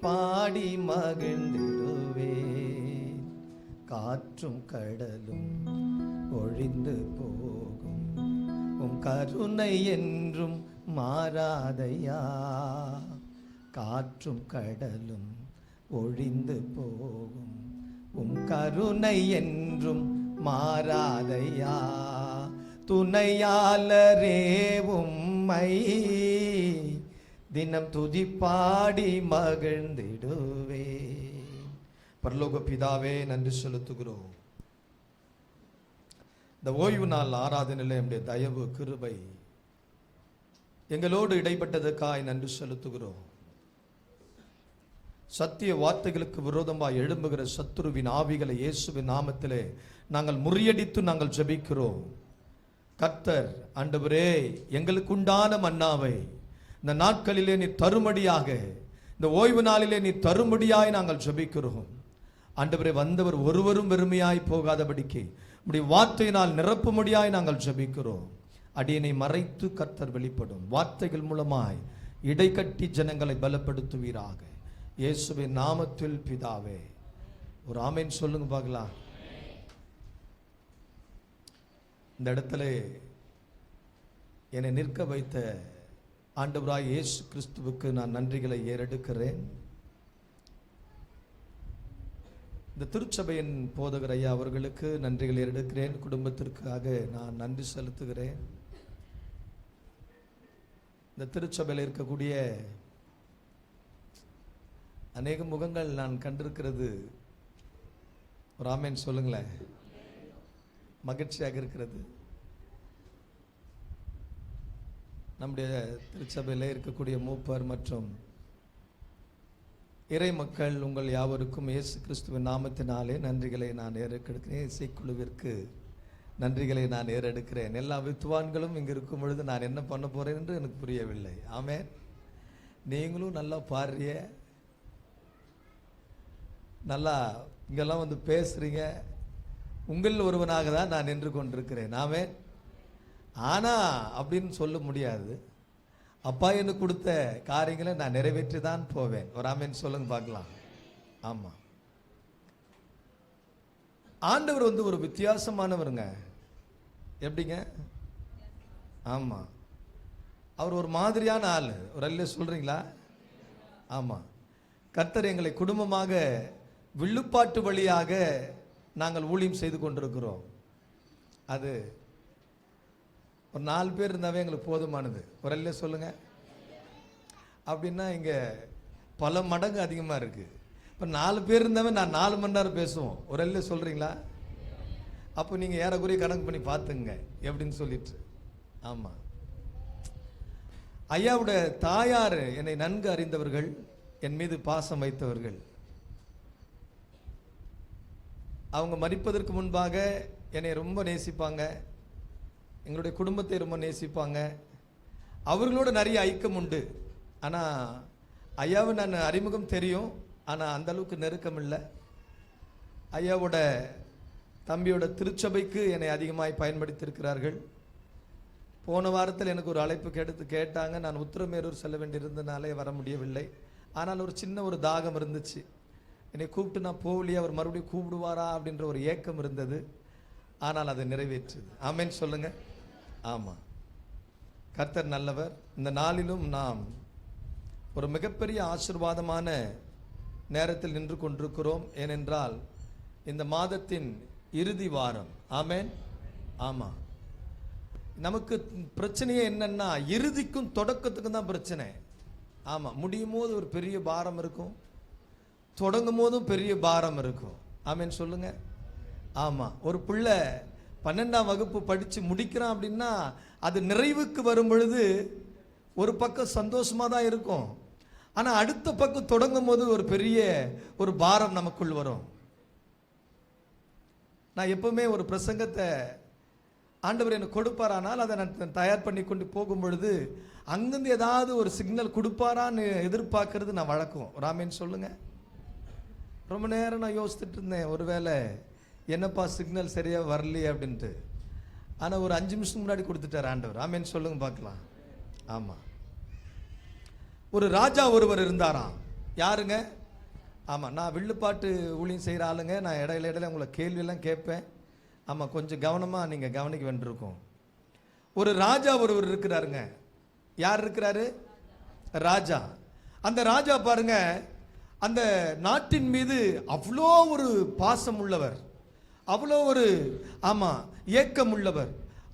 பாடி மகிழ்ந்திடுவே. காற்றும் கடலும் ஒழிந்து போகும், உம் கருணை என்றும் மாறாதையா. காற்றும் கடலும் ஒழிந்து போகும், உம் கருணை என்றும் மாறாதையா. துணையாளரே உம்மை தினம் துதிப்பாடி மகிழ்ந்திடுவே. பரலோக பிதாவே, நன்றி செலுத்துகிறோம். இந்த ஓய்வு நாள் ஆராதனையிலே நம்முடைய தயவு கிருபை எங்களோடு இடைப்பட்டதுக்காய் நன்றி செலுத்துகிறோம். சத்திய வார்த்தைகளுக்கு விரோதமாக எழும்புகிற சத்துருவின் ஆவிகளை இயேசுவின் நாமத்திலே நாங்கள் முறியடித்து நாங்கள் ஜெபிக்கிறோம். கர்த்தர் ஆண்டவரே, எங்களுக்கு உண்டான மன்னாவை இந்த நாட்களிலே நீ தருமடியாக, இந்த ஓய்வு நாளிலே நீ தருமடியாய் நாங்கள் ஜெபிக்கிறோம். ஆண்டவரே, வந்தவர் ஒருவரும் வெறுமையாய் போகாதபடிக்கு உம்முடைய வார்த்தையினால் நிரப்பும்படியாய் நாங்கள் ஜெபிக்கிறோம். அடியனை மறைத்து கர்த்தர் வெளிப்படும் வார்த்தைகள் மூலமாய் இடைக்கட்டி ஜனங்களை பலப்படுத்துவீராக. இயேசுவின் நாமத்தில் பிதாவே. ஒரு ஆமென் சொல்லுங்க பார்க்கலாம். இந்த இடத்துல என்னை நிற்க வைத்த ஆண்டவராய் இயேசு கிறிஸ்துவுக்கு நான் நன்றிகளை ஏறெடுக்கிறேன். இந்த திருச்சபையின் போதகர் ஐயா அவர்களுக்கு நன்றிகளை ஏறெடுக்கிறேன். குடும்பத்திற்காக நான் நன்றி செலுத்துகிறேன். இந்த திருச்சபையில் இருக்கக்கூடிய அநேக முகங்கள் நான் கண்டிருக்கிறது. ஒரு ஆமென் சொல்லுங்களேன். மகிழ்ச்சியாக இருக்கிறது. நம்முடைய திருச்சபையில் இருக்கக்கூடிய மூப்பர் மற்றும் இறை மக்கள் உங்கள் யாவருக்கும் இயேசு கிறிஸ்துவின் நாமத்தினாலே நன்றிகளை நான் ஏறெடுக்கிறேன். இசைக்குழுவிற்கு நன்றிகளை நான் ஏறெடுக்கிறேன். எல்லா வித்துவான்களும் இங்கே இருக்கும் பொழுது நான் என்ன பண்ண போறேன் என்று எனக்கு புரியவில்லை. ஆமென். நீங்களும் நல்லா பாடுறிய, நல்லா இங்கெல்லாம் வந்து பேசுறீங்க. உங்களில் ஒருவனாக தான் நான் நின்று கொண்டிருக்கிறேன். ஆமென். ஆனா அப்படின்னு சொல்ல முடியாது. அப்பா எனக்கு கொடுத்த காரியங்களை நான் நிறைவேற்றி தான் போவேன். ஒரு ஆமென் சொல்லுங்க பார்க்கலாம். ஆமா, ஆண்டவர் வந்து ஒரு வித்தியாசமானவருங்க. எப்படிங்க? ஆமா, அவர் ஒரு மாதிரியான ஆள். ஒரு அல்ல சொல்றீங்களா? ஆமா, கர்த்தர் எங்களை குடும்பமாக வில்லுப்பாட்டு வழியாக நாங்கள் ஊழியம் செய்து கொண்டிருக்கிறோம். அது ஒரு 4 பேர் இருந்தாவே எங்களுக்கு போதுமானது. ஒரு அல்ல சொல்லுங்க. அப்படின்னா இங்க பல மடங்கு அதிகமாக இருக்கு. இப்போ 4 பேர் இருந்தாவே நான் 4 மணி நேரம் பேசுவோம். ஒரு அல்ல சொல்றீங்களா? அப்போ நீங்க ஏறக்குறைய கணக்கு பண்ணி பார்த்துங்க எப்படின்னு சொல்லிட்டு. ஆமா, ஐயாவோட தாயார் என்னை நன்கு அறிந்தவர்கள், என் மீது பாசம் வைத்தவர்கள். அவங்க மரிப்பதற்கு முன்பாக என்னை ரொம்ப நேசிப்பாங்க, எங்களுடைய குடும்பத்தை ரொம்ப நேசிப்பாங்க. அவர்களோட நிறைய ஐக்கியம் உண்டு. ஆனால் ஐயாவை நான் அறிமுகம் தெரியும், ஆனால் அந்த அளவுக்கு நெருக்கம் இல்லை. ஐயாவோட தம்பியோட திருச்சபைக்கு என்னை அதிகமாய் பயன்படுத்தியிருக்கிறார்கள். போன வாரத்தில் எனக்கு ஒரு அழைப்பு கேட்டாங்க. நான் உத்திரமேரூர் செல்ல வேண்டியிருந்தனாலே வர முடியவில்லை. ஆனால் ஒரு சின்ன ஒரு தாகம் இருந்துச்சு. என்னை கூப்பிட்டு நான் போகலையே, அவர் மறுபடியும் கூப்பிடுவாரா அப்படின்ற ஒரு ஏக்கம் இருந்தது. ஆனால் அதை நிறைவேற்றுது. ஆமென் சொல்லுங்க. ஆமாம், கர்த்தர் நல்லவர். இந்த நாளிலும் நாம் ஒரு மிகப்பெரிய ஆசீர்வாதமான நேரத்தில் நின்று கொண்டிருக்கிறோம். ஏனென்றால் இந்த மாதத்தின் இறுதி வாரம். ஆமென். ஆமாம், நமக்கு பிரச்சனையே என்னன்னா இறுதிக்கும் தொடக்கத்துக்கும் தான் பிரச்சனை. ஆமாம், முடியும் போது ஒரு பெரிய பாரம் இருக்கும், தொடங்கும் போதும் பெரிய பாரம் இருக்கும். ஆமென் சொல்லுங்க. ஆமாம், ஒரு பிள்ளை 12ஆம் வகுப்பு படித்து முடிக்கிறான் அப்படின்னா அது நிறைவுக்கு வரும் பொழுது ஒரு பக்கம் சந்தோஷமாக தான் இருக்கும். ஆனால் அடுத்த பக்கம் தொடங்கும் போது ஒரு பெரிய ஒரு பாரம் நமக்குள் வரும். நான் எப்பவுமே ஒரு பிரசங்கத்தை ஆண்டவர் எனக்கு கொடுப்பாரானால் அதை நான் தயார் பண்ணி கொண்டு போகும் பொழுது அங்கிருந்து ஏதாவது ஒரு சிக்னல் கொடுப்பாரான்னு எதிர்பார்க்கறது நான் வழக்கம். ராமேன் சொல்லுங்க. ரொம்ப நேரம் நான் யோசிச்சுட்டு இருந்தேன், ஒருவேளை என்னப்பா சிக்னல் சரியா வரலையே அப்படின்ட்டு. ஆனால் ஒரு 5 நிமிஷம் முன்னாடி கொடுத்துட்டார் ஆண்டவர். ஆமென் சொல்லுங்க பார்க்கலாம். ஆமாம், ஒரு ராஜா ஒருவர் இருந்தாராம். யாருங்க? ஆமாம், நான் வில்லுப்பாட்டு ஊழியம் செய்கிற ஆளுங்க. நான் இடையில உங்களை கேள்வியெல்லாம் கேட்பேன். ஆமாம், கொஞ்சம் கவனமாக நீங்கள் கவனிக்க வேண்டியிருக்கும். ஒரு ராஜா ஒருவர் இருக்கிறாருங்க. யார் இருக்கிறாரு? ராஜா. அந்த ராஜா பாருங்க, அந்த நாட்டின் மீது அவ்வளோ ஒரு பாசம் உள்ளவர், அவ்வளோ ஒரு ஏக்கம் உள்ளவர்,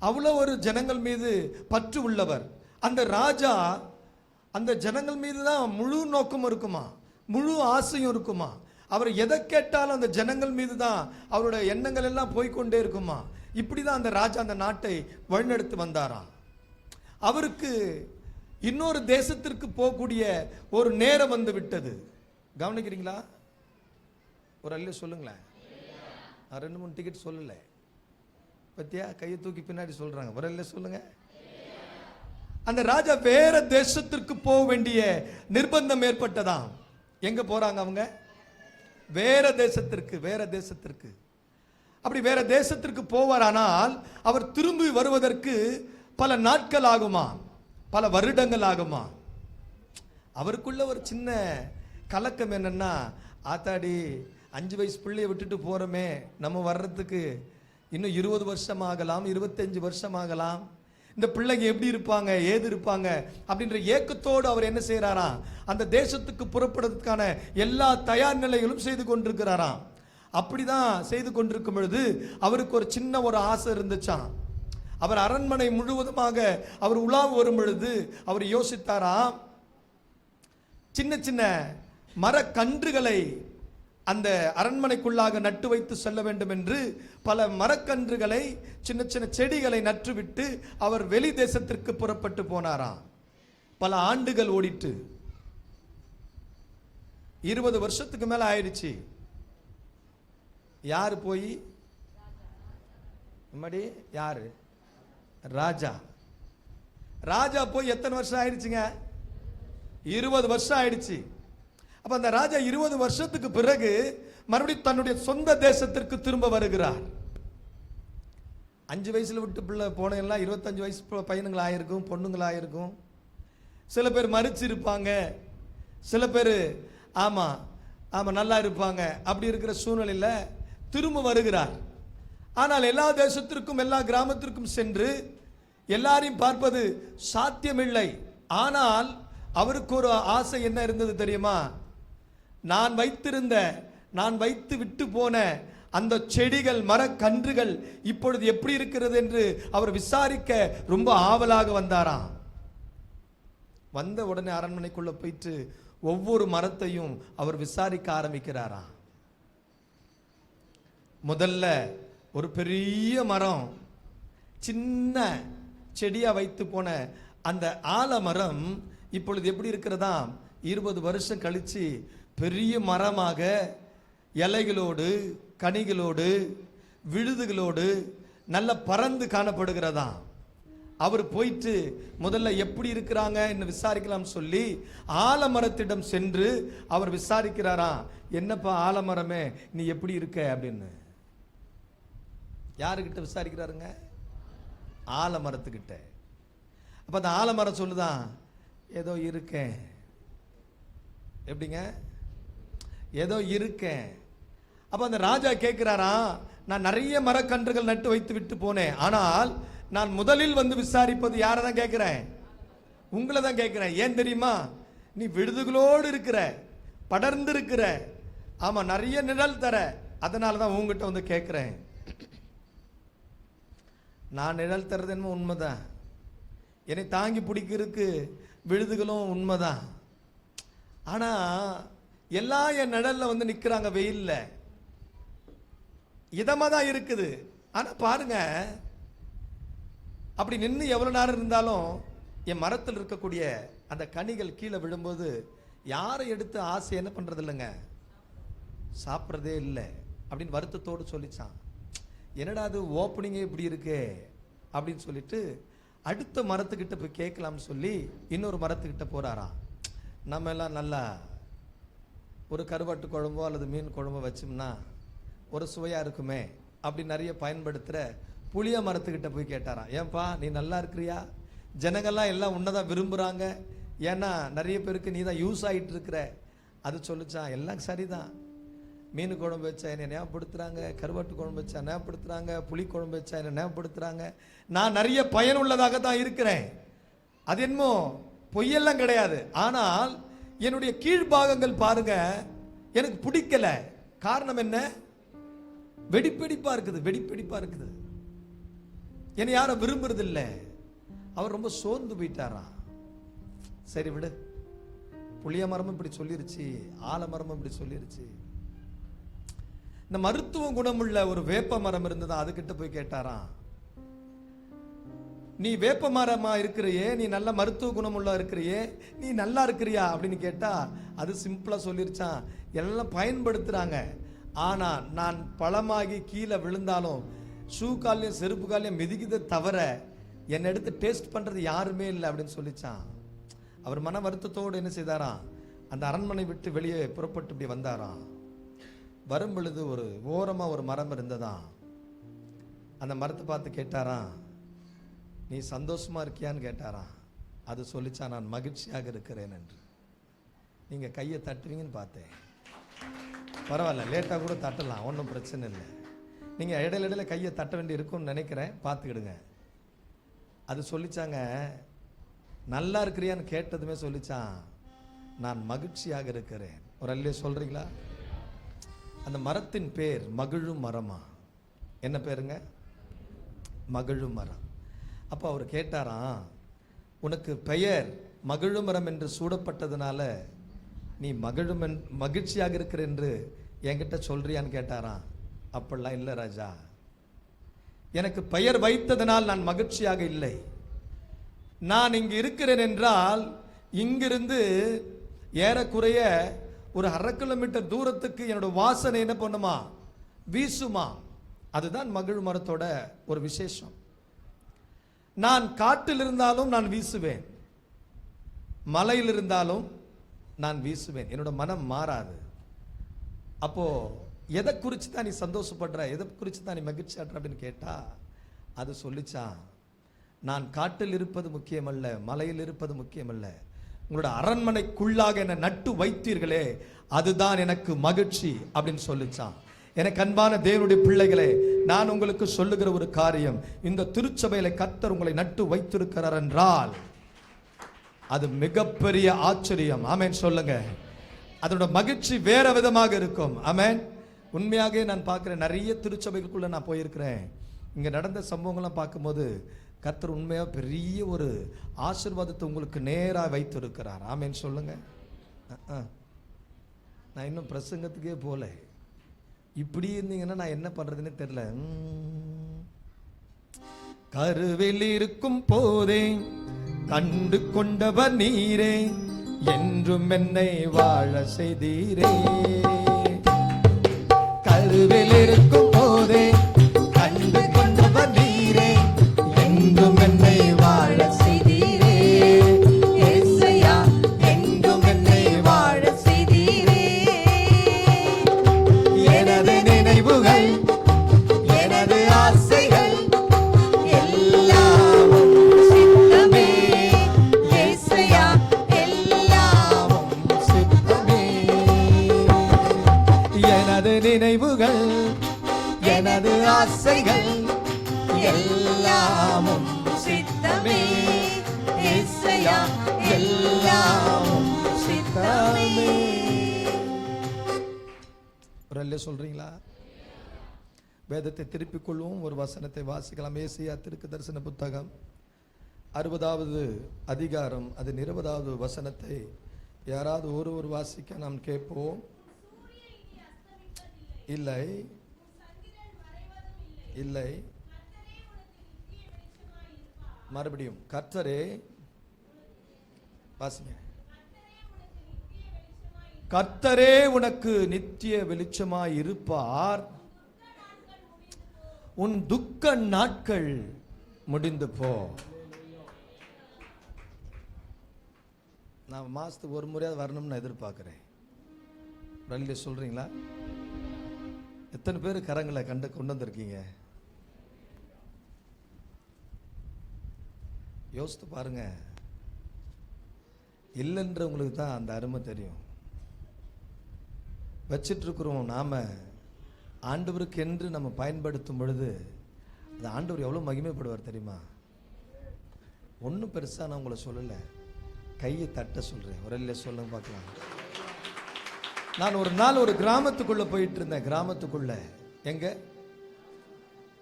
அவ்வளோ ஒரு ஜனங்கள் மீது பற்று உள்ளவர். அந்த ராஜா அந்த ஜனங்கள் மீது தான் முழு நோக்கமும் இருக்குமா, முழு ஆசையும் இருக்குமா. அவர் எதை கேட்டாலும் அந்த ஜனங்கள் மீது தான் அவருடைய எண்ணங்கள் எல்லாம் போய்கொண்டே இருக்குமா. இப்படி தான் அந்த ராஜா அந்த நாட்டை வழிநடத்தி வந்தாராம். அவருக்கு இன்னொரு தேசத்திற்கு போகக்கூடிய ஒரு நேரம் வந்து விட்டது. கவனிக்கிறீங்களா? ஒரு அல்ல சொல்லுங்களேன். 2-3 டிக்கெட் சொல்லலை பத்தியா? கையை தூக்கி பின்னாடி சொல்றாங்க. ஒரு அல்ல சொல்லுங்க. அந்த ராஜா வேற தேசத்திற்கு போக வேண்டிய நிர்பந்தம் ஏற்பட்டதாம். எங்க போறாங்க அவங்க? வேற தேசத்திற்கு. அப்படி வேற தேசத்திற்கு போவாரானால் அவர் திரும்பி வருவதற்கு பல நாட்கள் ஆகுமா, பல வருடங்கள் ஆகுமா. அவருக்குள்ள ஒரு சின்ன கலக்கம் என்னன்னா, ஆத்தாடி 5 வயசு பிள்ளையை விட்டுட்டு போறோமே, நம்ம வர்றதுக்கு இன்னும் 20 வருஷம் ஆகலாம், 25 வருஷம் ஆகலாம். இந்த பிள்ளைங்க எப்படி இருப்பாங்க, ஏது இருப்பாங்க அப்படின்ற ஏக்கத்தோடு அவர் என்ன செய்யறாராம், அந்த தேசத்துக்கு புறப்படுறதுக்கான எல்லா தயார் நிலைகளும் செய்து கொண்டிருக்கிறாராம். அப்படிதான் செய்து கொண்டிருக்கும் பொழுது அவருக்கு ஒரு சின்ன ஒரு ஆசை இருந்துச்சாம். அவர் அரண்மனை முழுவதுமாக அவர் உலாவு வரும் பொழுது அவர் யோசித்தாராம், சின்ன சின்ன மரக்கன்றுகளை அந்த அரண்மனைக்குள்ளாக நட்டு வைத்து செல்ல வேண்டும் என்று பல மரக்கன்றுகளை, சின்ன சின்ன செடிகளை நட்டுவிட்டு அவர் வெளி தேசத்திற்கு புறப்பட்டு போனாராம். பல ஆண்டுகள் ஓடிட்டு 20 வருஷத்துக்கு மேல ஆயிடுச்சு. யாரு போய்? யாரு? ராஜா போய் எத்தனை வருஷம் ஆயிடுச்சுங்க? 20 வருஷம் ஆயிடுச்சு. அப்ப அந்த ராஜா 20 வருஷத்துக்கு பிறகு மறுபடியும் தன்னுடைய சொந்த தேசத்திற்கு திரும்ப வருகிறார். 5 வயசுல விட்டு பிள்ளை போன எல்லாம் 25 வயசு பையனுங்களா ஆயிருக்கும், பொண்ணுங்களா ஆயிருக்கும். சில பேர் மறிச்சு இருப்பாங்க, சில பேர் ஆமா நல்லா இருப்பாங்க. அப்படி இருக்கிற சூழ்நிலையில திரும்ப வருகிறார். ஆனால் எல்லா தேசத்திற்கும் எல்லா கிராமத்திற்கும் சென்று எல்லாரையும் பார்ப்பது சாத்தியமில்லை. ஆனால் அவருக்கு ஒரு ஆசை என்ன இருந்தது தெரியுமா? நான் வைத்து விட்டு போன அந்த செடிகள், மரக்கன்றுகள் இப்பொழுது எப்படி இருக்கிறது என்று அவர் விசாரிக்க ரொம்ப ஆவலாக வந்தாராம். வந்த உடனே அரண்மனைக்குள்ள போயிட்டு ஒவ்வொரு மரத்தையும் அவர் விசாரிக்க ஆரம்பிக்கிறாராம். முதல்ல ஒரு பெரிய மரம், சின்ன செடியா வைத்து போன அந்த ஆலமரம் இப்பொழுது எப்படி இருக்கிறதா? 20 வருஷம் கழிச்சு பெரிய மரமாக இலைகளோடு, கனிகளோடு, விழுதுகளோடு நல்ல பறந்து காணப்படுகிறதா. அவர் போயிட்டு முதல்ல எப்படி இருக்கிறாங்க என்று விசாரிக்கலாம் சொல்லி ஆலமரத்திடம் சென்று அவர் விசாரிக்கிறாராம். என்னப்பா ஆலமரமே, நீ எப்படி இருக்க அப்படின்னு. யாருக்கிட்ட விசாரிக்கிறாருங்க? ஆலமரத்துக்கிட்ட. அப்ப அந்த ஆலமரம் சொல்லுதான், ஏதோ இருக்கேன். எப்படிங்க? ஏதோ இருக்கேன். அப்ப அந்த ராஜா கேட்கிறாராம், நான் நிறைய மரக்கன்றுகள் நட்டு வைத்து விட்டு போனேன், ஆனால் நான் முதலில் வந்து விசாரிப்பது யாரை தான் கேட்கிறேன்? உங்களை தான் கேட்கிறேன். ஏன் தெரியுமா? நீ விடுதுகளோடு இருக்கிற, படர்ந்து இருக்கிற, ஆமா நிறைய நிழல் தர, அதனால தான் உங்ககிட்ட வந்து கேட்கிறேன். நான் நிழல் தர்றது என்னமோ உண்மைதான், என்னை தாங்கி பிடிக்கிறதுக்கு விழுதுகளும் உண்மைதான். ஆனா எல்லாம் என் நிழல்ல வந்து நிக்கிறாங்க, வெயில்ல இதமா தான் இருக்குது. ஆனா பாருங்க, அப்படி நின்று எவ்வளவு நேரம் இருந்தாலும் என் மரத்தில் இருக்கக்கூடிய அந்த கனிகள் கீழே விழும்போது யாரை எடுத்து ஆசை என்ன பண்றது இல்லைங்க, சாப்பிட்றதே இல்லை அப்படின்னு வருத்தத்தோடு சொல்லிச்சான். என்னடா அது ஓப்பனிங்கே இப்படி இருக்கு அப்படின்னு சொல்லிட்டு அடுத்த மரத்துக்கிட்ட போய் கேட்கலாம்னு சொல்லி இன்னொரு மரத்துக்கிட்ட போறாராம். நம்ம எல்லாம் நல்லா ஒரு கருவாட்டு குழம்போ அல்லது மீன் குழம்போ வச்சோம்னா ஒரு சுவையா இருக்குமே அப்படி நிறைய பயன்படுத்துகிற புளிய மரத்துக்கிட்ட போய் கேட்டாராம். ஏன்பா நீ நல்லா இருக்கிறியா? ஜனங்கள்லாம் எல்லாம் உன்னதான் விரும்புகிறாங்க, ஏன்னா நிறைய பேருக்கு நீ தான் யூஸ் ஆகிட்டு இருக்கிற, அது சொல்லிச்சான், எல்லாம் சரிதான், மீன் குழம்பு வச்சா என்னை ஞாபகப்படுத்துறாங்க, கருவாட்டு குழம்பு வச்சா ஞாபகப்படுத்துறாங்க, புளி குழம்பு வச்சா என்னை ஞாபகப்படுத்துறாங்க, நான் நிறைய பயனுள்ளதாக தான் இருக்கிறேன், அது என்னமோ பொய்யெல்லாம் கிடையாது. ஆனால் என்னுடைய கீழ்பாகங்கள் பாருங்க எனக்கு பிடிக்கல. காரணம் என்ன? வெடிப்பெடிப்பா இருக்குது, வெடிப்பெடிப்பா இருக்குது. என்னை யாரும் விரும்புறது இல்லை. அவர் ரொம்ப சோர்ந்து போயிட்டாரா. சரி விடு, புளிய மரமும் இப்படி சொல்லிருச்சு, ஆலமரமும் இப்படி சொல்லிருச்சு. இந்த மருத்துவ குணமுள்ள ஒரு வேப்ப மரம் இருந்ததா, அதுகிட்ட போய் கேட்டாராம், நீ வேப்ப மரமா இருக்கிறியே, நீ நல்ல மருத்துவ குணமுள்ள இருக்கிறியே, நீ நல்லா இருக்கிறியா அப்படின்னு கேட்டா அது சிம்பிளா சொல்லிருச்சான், எல்லாம் பயன்படுத்துறாங்க, ஆனா நான் பழமாகி கீழே விழுந்தாலும் ஷூ காலையும் செருப்பு காலையும் மிதிக்கிறதை தவிர என்னை எடுத்து டேஸ்ட் பண்றது யாருமே இல்லை அப்படின்னு சொல்லிச்சான். அவர் மன வருத்தத்தோடு என்ன செய்தாராம், அந்த அரண்மனை விட்டு வெளியே புறப்பட்டு இப்படி வந்தாராம். வரும் பொழுது ஒரு ஓரமா ஒரு மரம் இருந்ததாம். அந்த மரத்தை பார்த்து கேட்டாராம், நீ சந்தோஷமா இருக்கியான்னு கேட்டாராம். அது சொல்லிச்சா, நான் மகிழ்ச்சியாக இருக்கிறேன் என்று. நீங்க கையை தட்டுவீங்கன்னு பார்த்தேன். பரவாயில்ல, லேட்டாக கூட தட்டலாம், ஒன்றும் பிரச்சனை இல்லை. நீங்க இடையில இடையில கையை தட்ட வேண்டி இருக்கும்னு நினைக்கிறேன், பார்த்துக்கிடுங்க. அது சொல்லிச்சாங்க, நல்லா இருக்கிறியான்னு கேட்டதுமே சொல்லிச்சான், நான் மகிழ்ச்சியாக இருக்கிறேன். ஒரு அல்லே சொல்றீங்களா? அந்த மரத்தின் பேர் மகிழும் மரமா. என்ன பேருங்க? மகிழும் மரம். அப்போ அவர் கேட்டாராம், உனக்கு பெயர் மகிழும் மரம் என்று சூடப்பட்டதுனால நீ மகிழ்ச்சியாக இருக்கிற என்று என்கிட்ட சொல்றியான்னு கேட்டாராம். அப்படிலாம் இல்லை ராஜா, எனக்கு பெயர் வைத்ததனால் நான் மகிழ்ச்சியாக இல்லை. நான் இங்கு இருக்கிறேன் என்றால் இங்கிருந்து ஏறக்குறைய ஒரு 1/2 கிலோமீட்டர் தூரத்துக்கு என்னோட வாசனை என்ன பண்ணுமா, வீசுமா. அதுதான் மகிழ் மரத்தோட ஒரு விசேஷம். நான் காட்டில் இருந்தாலும் நான் வீசுவேன், மலையில் இருந்தாலும் நான் வீசுவேன், என்னோட மனம் மாறாது. அப்போ எதை குறித்து தான் நீ சந்தோஷப்படுற, எதை குறித்து தான் நீ மகிழ்ச்சி ஆடுற அப்படின்னு கேட்டா அது சொல்லிச்சான், நான் காட்டில் இருப்பது முக்கியமல்ல, மலையில் இருப்பது முக்கியமல்ல, உங்களோட அரண்மனைக்குள்ளாக என்னை நட்டு வைத்தீர்களே அதுதான் எனக்கு மகிழ்ச்சி அப்படின்னு சொல்லிச்சான். எனக்கு அன்பான தேவனுடைய பிள்ளைகளே, நான் உங்களுக்கு சொல்லுகிற ஒரு காரியம், இந்த திருச்சபையில கர்த்தர் உங்களை நட்டு வைத்திருக்கிறார் என்றால் அது மிகப்பெரிய ஆச்சரியம். ஆமென் சொல்லுங்க. அதோட மகிழ்ச்சி வேற விதமாக இருக்கும். ஆமென். உண்மையாக நான் பார்க்கிறேன், நிறைய திருச்சபைகளுக்குள்ள நான் போயிருக்கிறேன். இங்க நடந்த சம்பவங்கள்லாம் பார்க்கும்போது கர்த்தர் உண்மையா பெரிய ஒரு ஆசீர்வாதத்தை உங்களுக்கு நேரா வைத்திருக்கிறார். ஆமென் சொல்லுங்க. நான் இன்னும் பிரசங்கத்துக்கே போல, இப்படி இருந்தீங்கன்னா நான் என்ன பண்றதுன்னு தெரியல. கருவில் இருக்கும் போதே கண்டு கொண்டவர் நீரே, என்றும் என்னை வாழ செய்தீரே. கருவில் இருக்கும் போதே கண்டு கொண்டவர் நீரே, என்றும் என்னை வாழ செய்தீரே. இயேசுயா, என்றும் என்னை வாழ செய்தீரே. எனது நினைவுகள், எனது ஆசைகள் எல்லாமும் சித்தமே. இயேசுயா, எல்லாமும் சித்தமே. எனது நினைவுகள், எனது ஆசைகள் எல்லாமும் சித்தமே. இயேசுயா, எல்லாமும் சித்தமே. ஒரு அல்லே சொல்றீங்களா? வேதத்தை திருப்பிக் கொள்வோம், ஒரு வசனத்தை வாசிக்கலாம். ஏசாயா தீர்க்க தரிசன புத்தகம் 60வது அதிகாரம், அது 20வது வசனத்தை யாராவது ஒரு வாசிக்க நாம் கேட்போம். இல்லை இல்லை, மறுபடியும் கர்த்தரே, வாசிங்க. கர்த்தரே உனக்கு நித்திய வெளிச்சமாய் இருப்பார், உன் துக்க நாட்கள் முடிந்து போ. நான் மாசத்துக்கு ஒரு முறையாவது வரணும்னு எதிர்பார்க்கிறேன். ரல்லிய சொல்றீங்களா? எத்தனை பேர் கரங்களை கொண்டு வந்திருக்கீங்க? யோசித்து பாருங்க. இல்லைன்ற உங்களுக்கு தான் அந்த அருமை தெரியும். வச்சிட்டு இருக்கிறோம். நாம் ஆண்டவருக்கு என்று நம்ம பயன்படுத்தும் பொழுது அது ஆண்டவர் எவ்வளோ மகிமைப்படுவார் தெரியுமா? ஒன்றும் பெருசாக நான் உங்களை சொல்லலை, கையை தட்ட சொல்கிறேன். ஒரு இல்லை சொல்லுங்க பார்க்கலாம். நான் ஒரு நாள் ஒரு கிராமத்துக்குள்ளே போயிட்டு இருந்தேன். கிராமத்துக்குள்ளே எங்கே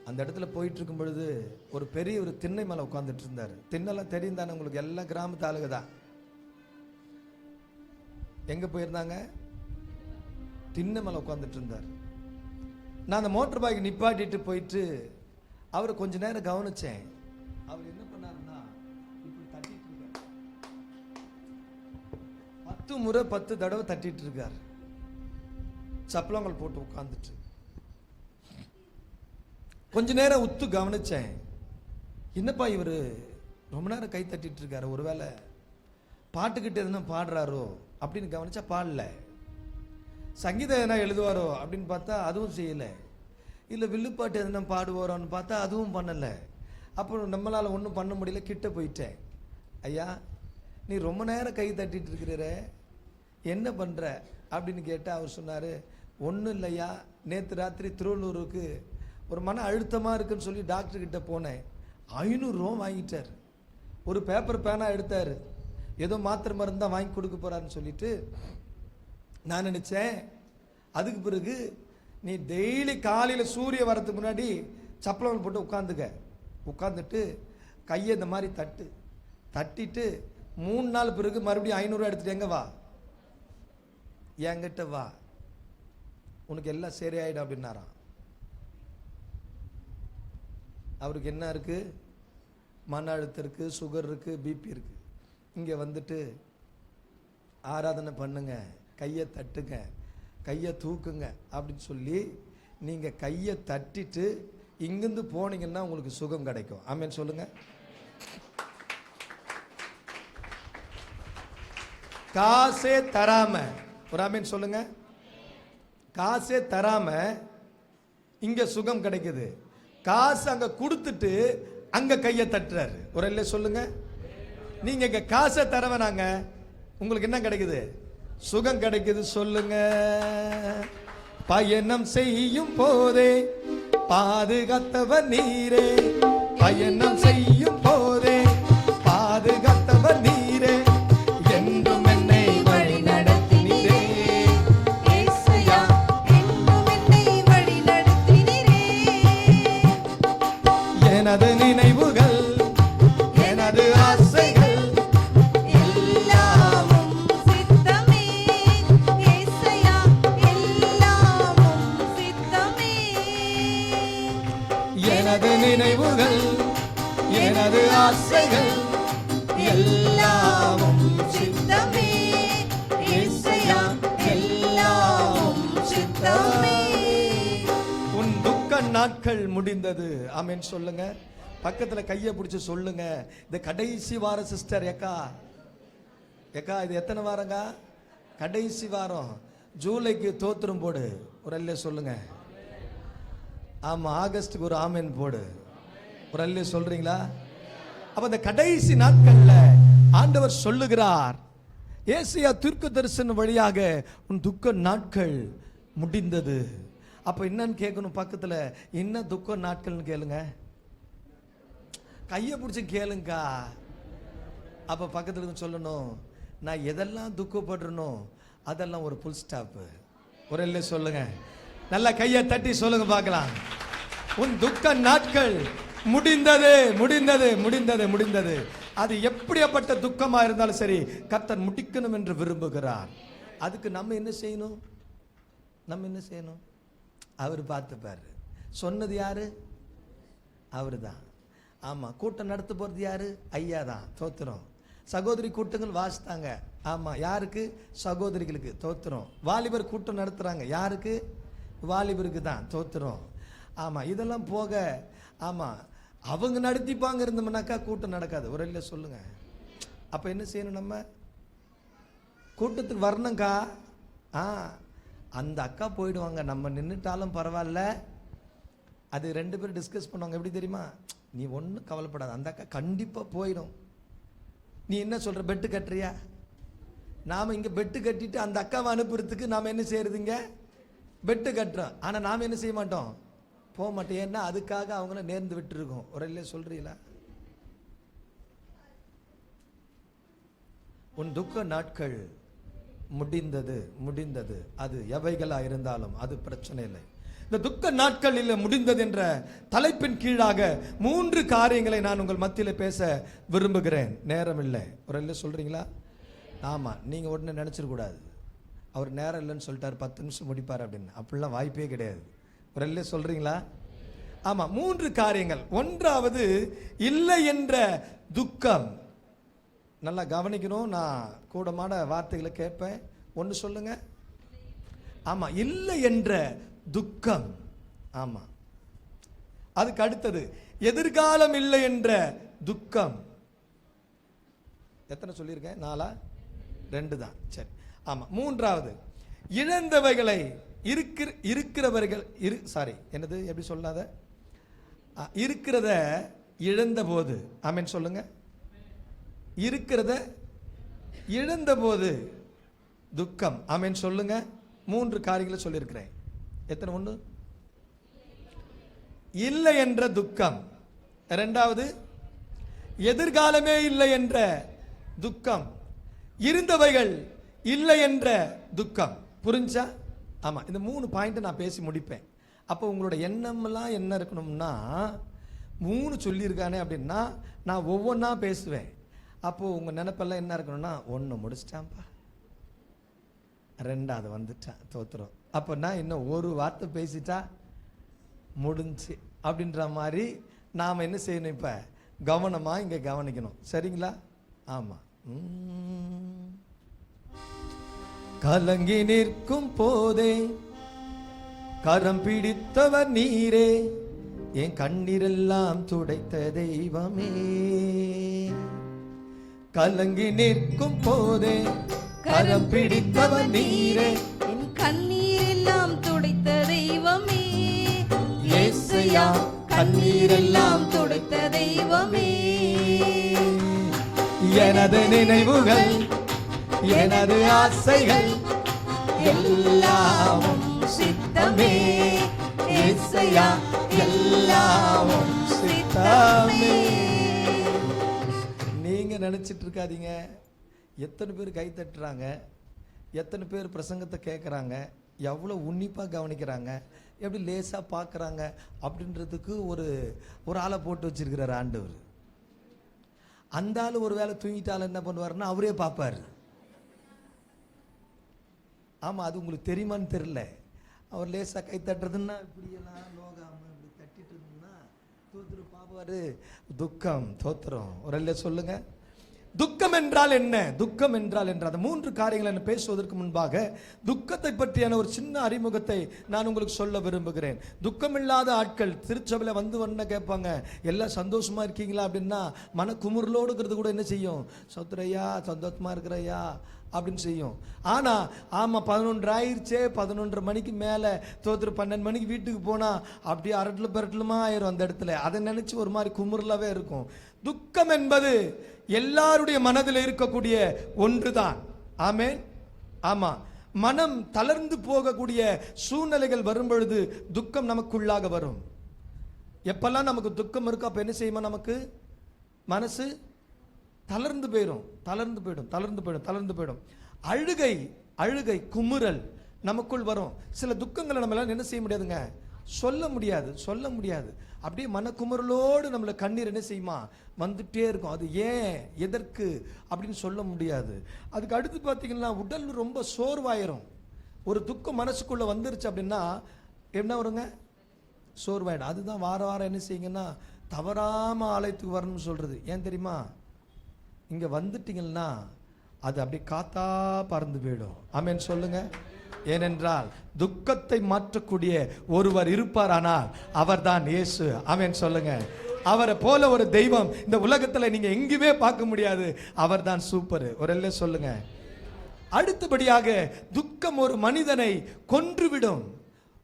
அந்த இடத்துல போயிட்டு இருக்கும் பொழுது ஒரு பெரிய ஒரு திண்ணை மேலே உட்காந்துட்டு இருந்தார். திண்ணெல்லாம் தெரியும் தானே உங்களுக்கு, எல்லாம் கிராமத்து ஆளுக தான். எங்கே போயிருந்தாங்க? திண்ணை மேலே உட்காந்துட்டு இருந்தார். நான் அந்த மோட்டர் பைக் நிப்பாட்டிட்டு போயிட்டு அவரை கொஞ்ச நேரம் கவனிச்சேன். அவர் என்ன பண்ணாருன்னா இப்படி தட்டிட்டு இருக்கார். 10 முறை 10 தடவை தட்டிட்டு இருக்கார். சப்பளங்கள் போட்டு உட்கார்ந்துட்டு கொஞ்ச நேரம் உத்து கவனிச்சேன். என்னப்பா இவர் ரொம்ப நேரம் கை தட்டிட்டு இருக்காரு, ஒருவேளை பாட்டுக்கிட்ட எதுனா பாடுறாரோ அப்படின்னு கவனிச்சா பாடல. சங்கீதம் எதனா எழுதுவாரோ அப்படின்னு பார்த்தா அதுவும் செய்யலை. இல்லை வில்லுப்பாட்டு எதனா பாடுவாரோன்னு பார்த்தா அதுவும் பண்ணலை. அப்புறம் நம்மளால் ஒன்றும் பண்ண முடியல. கிட்ட போயிட்டேன். ஐயா, நீ ரொம்ப நேரம் கை தட்டிட்டு இருக்கிற, என்ன பண்ணுற அப்படின்னு கேட்டால் அவர் சொன்னார், ஒன்றும் இல்லையா, நேற்று ராத்திரி திருவள்ளூருக்கு ஒரு மன அழுத்தமாக இருக்குன்னு சொல்லி டாக்டர்கிட்ட போனேன். 500 ரூபா வாங்கிட்டார். ஒரு பேப்பர் பேனா எடுத்தார். ஏதோ மாத்திரை மருந்து தான் வாங்கி கொடுக்க போகிறாருன்னு சொல்லிட்டு நான் நினச்சேன், அதுக்கு பிறகு நீ டெய்லி காலையில் சூரிய வரத்துக்கு முன்னாடி சப்பளம் போட்டு உட்காந்துட்டு கையை இந்த மாதிரி தட்டிட்டு 3 நாள் பிறகு மறுபடியும் 500 எடுத்துட்டு எங்க வா, என்கிட்ட வா, உனக்கு எல்லாம் சரியாயிடும் அப்படின்னாராம். அவருக்கு என்ன இருக்கு? மன அழுத்தம் இருக்கு, சுகர் இருக்கு, பிபி இருக்கு. இங்கே வந்துட்டு ஆராதனை பண்ணுங்க, கையை தட்டுங்க, கையை தூக்குங்க அப்படின்னு சொல்லி நீங்கள் கையை தட்டிட்டு இங்கிருந்து போனீங்கன்னா உங்களுக்கு சுகம் கிடைக்கும். ஆமென் சொல்லுங்க. காசே தராம, ஒரு ஆமென் சொல்லுங்க. காசே தராம இங்க சுகம் கிடைக்குது. காசு அங்க கொடுத்துட்டு அங்க கையை தட்டுறாரு. ஒரு இல்லை சொல்லுங்க. நீங்க இங்க காசை தரவனாங்க, உங்களுக்கு என்ன கிடைக்குது? சுகம் கிடைக்குது. சொல்லுங்க. பயணம் செய்யும் போதே பாதுகாத்தவர் நீரே, பயணம் செய்யும் போதே பாதுகாத்தவர் நீரே, என்றும் என்னை வழி நடத்தினீரே. ஏசையா, என்றும் என்னை வழி நடத்தினீரே. எனது நினைவுகள், எனது ஆசைகள் எல்லாமும் சித்தமே. ஏசையா, எல்லாமும் சித்தமே. எனது நினைவுகள், எனது ஆசைகள் எல்லாமும் சித்தமே. ஏசையா, எல்லாமும் சித்தமே. உன் துக்க நாட்கள் முடிந்தது. ஆமென் சொல்லுங்க. பக்கத்துல கையை பிடிச்சு சொல்லுங்க, இந்த கடைசி வாரம் சிஸ்டர் ஏக்கா இது எத்தனை வாரங்க? கடைசி வாரம். ஜூலைக்கு தோத்திரம் போடு. ஒரு அல்ல சொல்லுங்க. ஆமா, ஆகஸ்டுக்கு ஒரு ஆமென் போடு. ஒரு அல்ல சொல்றீங்களா? அப்ப இந்த கடைசி நாட்கள்ல ஆண்டவர் சொல்லுகிறார், ஏசாயா தீர்க்க தரிசன வழியாக உன் துக்க நாட்கள் முடிந்தது. அப்ப என்னன்னு கேட்கணும். பக்கத்துல என்ன துக்க நாட்கள்னு கேளுங்க. கையை பிடிச்சி கேளுங்கக்கா. அப்ப பக்கத்துல இருந்து சொல்லணும், நான் எதெல்லாம் துக்கப்படுறனோ அதெல்லாம் ஒரு புல் ஸ்டாப். ஒரு இல்லை சொல்லுங்க. நல்லா கையை தட்டி சொல்லுங்க பார்க்கலாம். உன் துக்க நாட்கள் முடிந்தது, முடிந்தது, முடிந்தது, முடிந்தது. அது எப்படியாப்பட்ட துக்கமா இருந்தாலும் சரி, கர்த்தர் முடிக்கணும் என்று விரும்புகிறார். அதுக்கு நம்ம என்ன செய்யணும்? நம்ம என்ன செய்யணும்? அவர் பார்த்துப்பாரு. சொன்னது யாரு? அவரு தான். ஆமா, கூட்டம் நடத்த போறது யாரு? ஐயா தான். தோத்திரம். சகோதரி கூட்டங்கள் வாசித்தாங்க. ஆமா, யாருக்கு? சகோதரிகளுக்கு. தோத்திரம். வாலிபர் கூட்டம் நடத்துறாங்க. யாருக்கு? வாலிபருக்கு தான். தோத்திரம். ஆமா, இதெல்லாம் போக ஆமா அவங்க நடத்திப்பாங்க இருந்தோம்னாக்கா கூட்டம் நடக்காது. ஒரு இல்லை சொல்லுங்க. அப்ப என்ன செய்யணும்? நம்ம கூட்டத்துக்கு வரணும்க்கா. அந்த அக்கா போயிடுவாங்க, நம்ம நின்றுட்டாலும் பரவாயில்ல. அது 2 பேரும் டிஸ்கஸ் பண்ணுவாங்க. எப்படி தெரியுமா? நீ ஒன்றும் கவலைப்படாத, அந்த அக்கா கண்டிப்பாக போயிடும். நீ என்ன சொல்கிற? பெட்டு கட்டுறியா? நாம் இங்கே பெட்டு கட்டிட்டு அந்த அக்காவை அனுப்புறதுக்கு நாம் என்ன செய்யறதுங்க? பெட்டு கட்டுறோம். ஆனால் நாம் என்ன செய்ய மாட்டோம், போக மாட்டோம். ஏன்னா அதுக்காக அவங்கள நேர்ந்து விட்டுருக்கோம். ஒரு இல்லை சொல்றீங்களா? உன் துக்க நாட்கள் முடிந்தது முடிந்தது. அது எவைகளா இருந்தாலும் அது பிரச்சனை இல்லை. இந்த துக்க நாட்களில் முடிந்தது என்ற தலைப்பின் கீழாக 3 காரியங்களை நான் உங்கள் மத்தியில் பேச விரும்புகிறேன். நேரம் இல்லை. ஒரு இல்லை சொல்றீங்களா? ஆமா, நீங்க உடனே நினைச்சிடக்கூடாது அவர் நேரம் இல்லைன்னு சொல்லிட்டார் 10 நிமிஷம் முடிப்பார் அப்படின்னு. அப்படிலாம் வாய்ப்பே கிடையாது. ஒரு இல்லை சொல்றீங்களா? ஆமா, 3 காரியங்கள். ஒன்றாவது, இல்லை என்ற துக்கம். நல்லா கவனிக்கணும். நான் கூடமான வார்த்தைகளை கேட்பேன். ஒன்று சொல்லுங்க. ஆமா, இல்லை என்ற துக்கம். ஆமா. அதுக்கு அடுத்தது, எதிர்காலம் இல்லை என்ற துக்கம். எத்தனை சொல்லியிருக்கேன்? 4 2 தான். சரி. ஆமா. மூன்றாவது, இழந்தவைகளை இருக்கிறவர்கள் என்னது எப்படி சொல்லாத இருக்கிறத இழந்த போது. ஆமென் சொல்லுங்க. இருக்கிறத இழந்த போது துக்கம். ஆமென் சொல்லுங்க. 3 காரியங்களை சொல்லியிருக்கிறேன். எத்தனை? 1 இல்லை என்ற துக்கம். 2வது, எதிர்காலமே இல்லை என்ற துக்கம். இருந்தவைகள் இல்லை என்ற துக்கம். புரிஞ்சா? ஆமா, இந்த 3 பாயிண்ட் நான் பேசி முடிப்பேன். அப்போ உங்களோட எண்ணமெல்லாம் என்ன இருக்கணும்னா, 3 சொல்லியிருக்கானே அப்படின்னா நான் ஒவ்வொன்றா பேசுவேன். அப்போ உங்க நினைப்பெல்லாம் என்ன இருக்கணும்னா, 1 முடிச்சிட்டான்ப்பா, 2வது வந்துட்டான், தோத்துறோம். அப்போ நான் இன்னும் 1 வார்த்தை பேசிட்டா முடிஞ்சு அப்படின்ற மாதிரி நாம் என்ன செய்யணும்? இப்போ கவனமாக இங்கே கவனிக்கணும். சரிங்களா? ஆமாம். கலங்கி நிற்கும் போதே கரம் பிடித்தவர் நீரே, என் கண்ணீரெல்லாம் துடைத்த தெய்வமே. கலங்கி நிற்கும் போதே கரம் பிடித்தவர் நீரே, என் கண்ணீரெல்லாம் துடைத்த தெய்வமே. இயேசுயா, கண்ணீரெல்லாம் துடைத்த தெய்வமே. எனது நினைவுகள், எனது ஆசைகள் எல்லாமும் சித்தமே. இயேசுயா, எல்லாமும் சித்தமே. நீங்க நினைச்சிட்டு இருக்காதீங்க எத்தனை பேர் கை தட்டுறாங்க, எத்தனை பேர் பிரசங்கத்தை கேட்குறாங்க, எவ்வளோ உன்னிப்பாக கவனிக்கிறாங்க, எப்படி லேசாக பார்க்குறாங்க அப்படின்றதுக்கு ஒரு ஆளை போட்டு வச்சிருக்கிறார் ஆண்டவர். அந்த ஆள் ஒரு வேளை தூங்கிட்டாலும் என்ன பண்ணுவாருன்னா அவரே பார்ப்பார். ஆமாம், அது உங்களுக்கு தெரியுமான்னு தெரியல. அவர் லேசாக கை தட்டுறதுன்னா இப்படியெல்லாம் லோகாமல் இப்படி தட்டிட்டு இருந்ததுன்னா தோத்துரு பார்ப்பார். துக்கம், தோத்திரம். ஒரு இல்லை சொல்லுங்க. துக்கம் என்றால் என்ன? துக்கம் என்றால் என்ன? அந்த 3 காரியங்களை நான் பேசுவதற்கு முன்பாக துக்கத்தை பற்றியான ஒரு சின்ன அறிமுகத்தை நான் உங்களுக்கு சொல்ல விரும்புகிறேன். துக்கமில்லாத ஆட்கள் திருச்சபையில் வந்து கேட்பாங்க, எல்லாம் சந்தோஷமா இருக்கீங்களா அப்படின்னா மன குமுறலோடு இருக்கிறது கூட என்ன செய்யும்? சௌத்ரையா, சந்தோஷமா இருக்கிறையா அப்படின்னு செய்யும். ஆனா ஆமா, 11 ஆயிடுச்சே, 11:30 மணிக்கு மேலே தோத்துரு 12 மணிக்கு வீட்டுக்கு போனா அப்படியே அரட்டலும் பெரட்டலுமா ஆயிரும் அந்த இடத்துல. அதை நினைச்சு ஒரு மாதிரி குமுறலாவே இருக்கும். துக்கம் என்பது எல்லாருடைய மனதில் இருக்கக்கூடிய ஒன்றுதான். ஆமென். ஆமா, மனம் தளர்ந்து போகக்கூடிய சூழ்நிலைகள் வரும் பொழுது துக்கம் நமக்குள்ளாக வரும். எப்பெல்லாம் நமக்கு துக்கம் இருக்கோ அப்ப என்ன செய்யுமா? நமக்கு மனசு தளர்ந்து போயிடும். அழுகை குமுறல் நமக்குள் வரும். சில துக்கங்களை நம்மளால என்ன செய்ய முடியாதுங்க? சொல்ல முடியாது. அப்படியே மனக்குமுறலோடு நம்மள கண்ணீர் என்ன செய்யுமா? வந்துட்டே இருக்கும். அது ஏன், எதற்கு அப்படின்னு சொல்ல முடியாது. அதுக்கு அடுத்து பார்த்தீங்கன்னா உடல் ரொம்ப சோர்வாயிரும். ஒரு துக்கம் மனசுக்குள்ள வந்துருச்சு அப்படின்னா என்ன வருங்க? சோர்வாயிடும். அதுதான் வாரம் என்ன செய்யுங்கன்னா தவறாம ஆலயத்துக்கு வரணும்னு சொல்றது. ஏன் தெரியுமா? இங்க வந்துட்டீங்கன்னா அது அப்படியே காத்தா பறந்து போயிடும். ஆமென் சொல்லுங்க. ஏனென்றால் துக்கத்தை மாற்றக்கூடிய ஒருவர் இருப்பார், ஆனால் அவர்தான் இயேசு. ஆமென் சொல்லுங்க. அவரை போல ஒரு தெய்வம் இந்த உலகத்துல நீங்க எங்குமே பார்க்க முடியாது. அவர்தான் சூப்பர். ஒரு எல்லை சொல்லுங்க. அடுத்தபடியாக துக்கம் ஒரு மனிதனை கொன்றுவிடும்.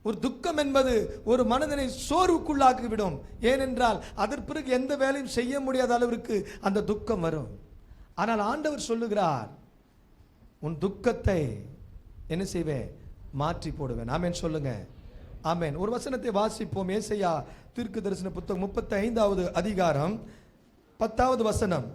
ஒரு துக்கம் என்பது ஒரு மனிதனை சோர்வுக்குள்ளாக்கிவிடும். ஏனென்றால் அதற்கு பிறகு எந்த வேலையும் செய்ய முடியாத அளவிற்கு அந்த துக்கம் வரும். ஆனால் ஆண்டவர் சொல்லுகிறார், உன் துக்கத்தை என்ன செய்வேன்? மாற்றி போடுவேன். ஆமென் சொல்லுங்க. ஆமென். ஒரு வசனத்தை வாசிப்போம். ஏசாயா தீர்க்கதரிசன புத்தகம் 35வது அதிகாரம் 10வது வசனம்.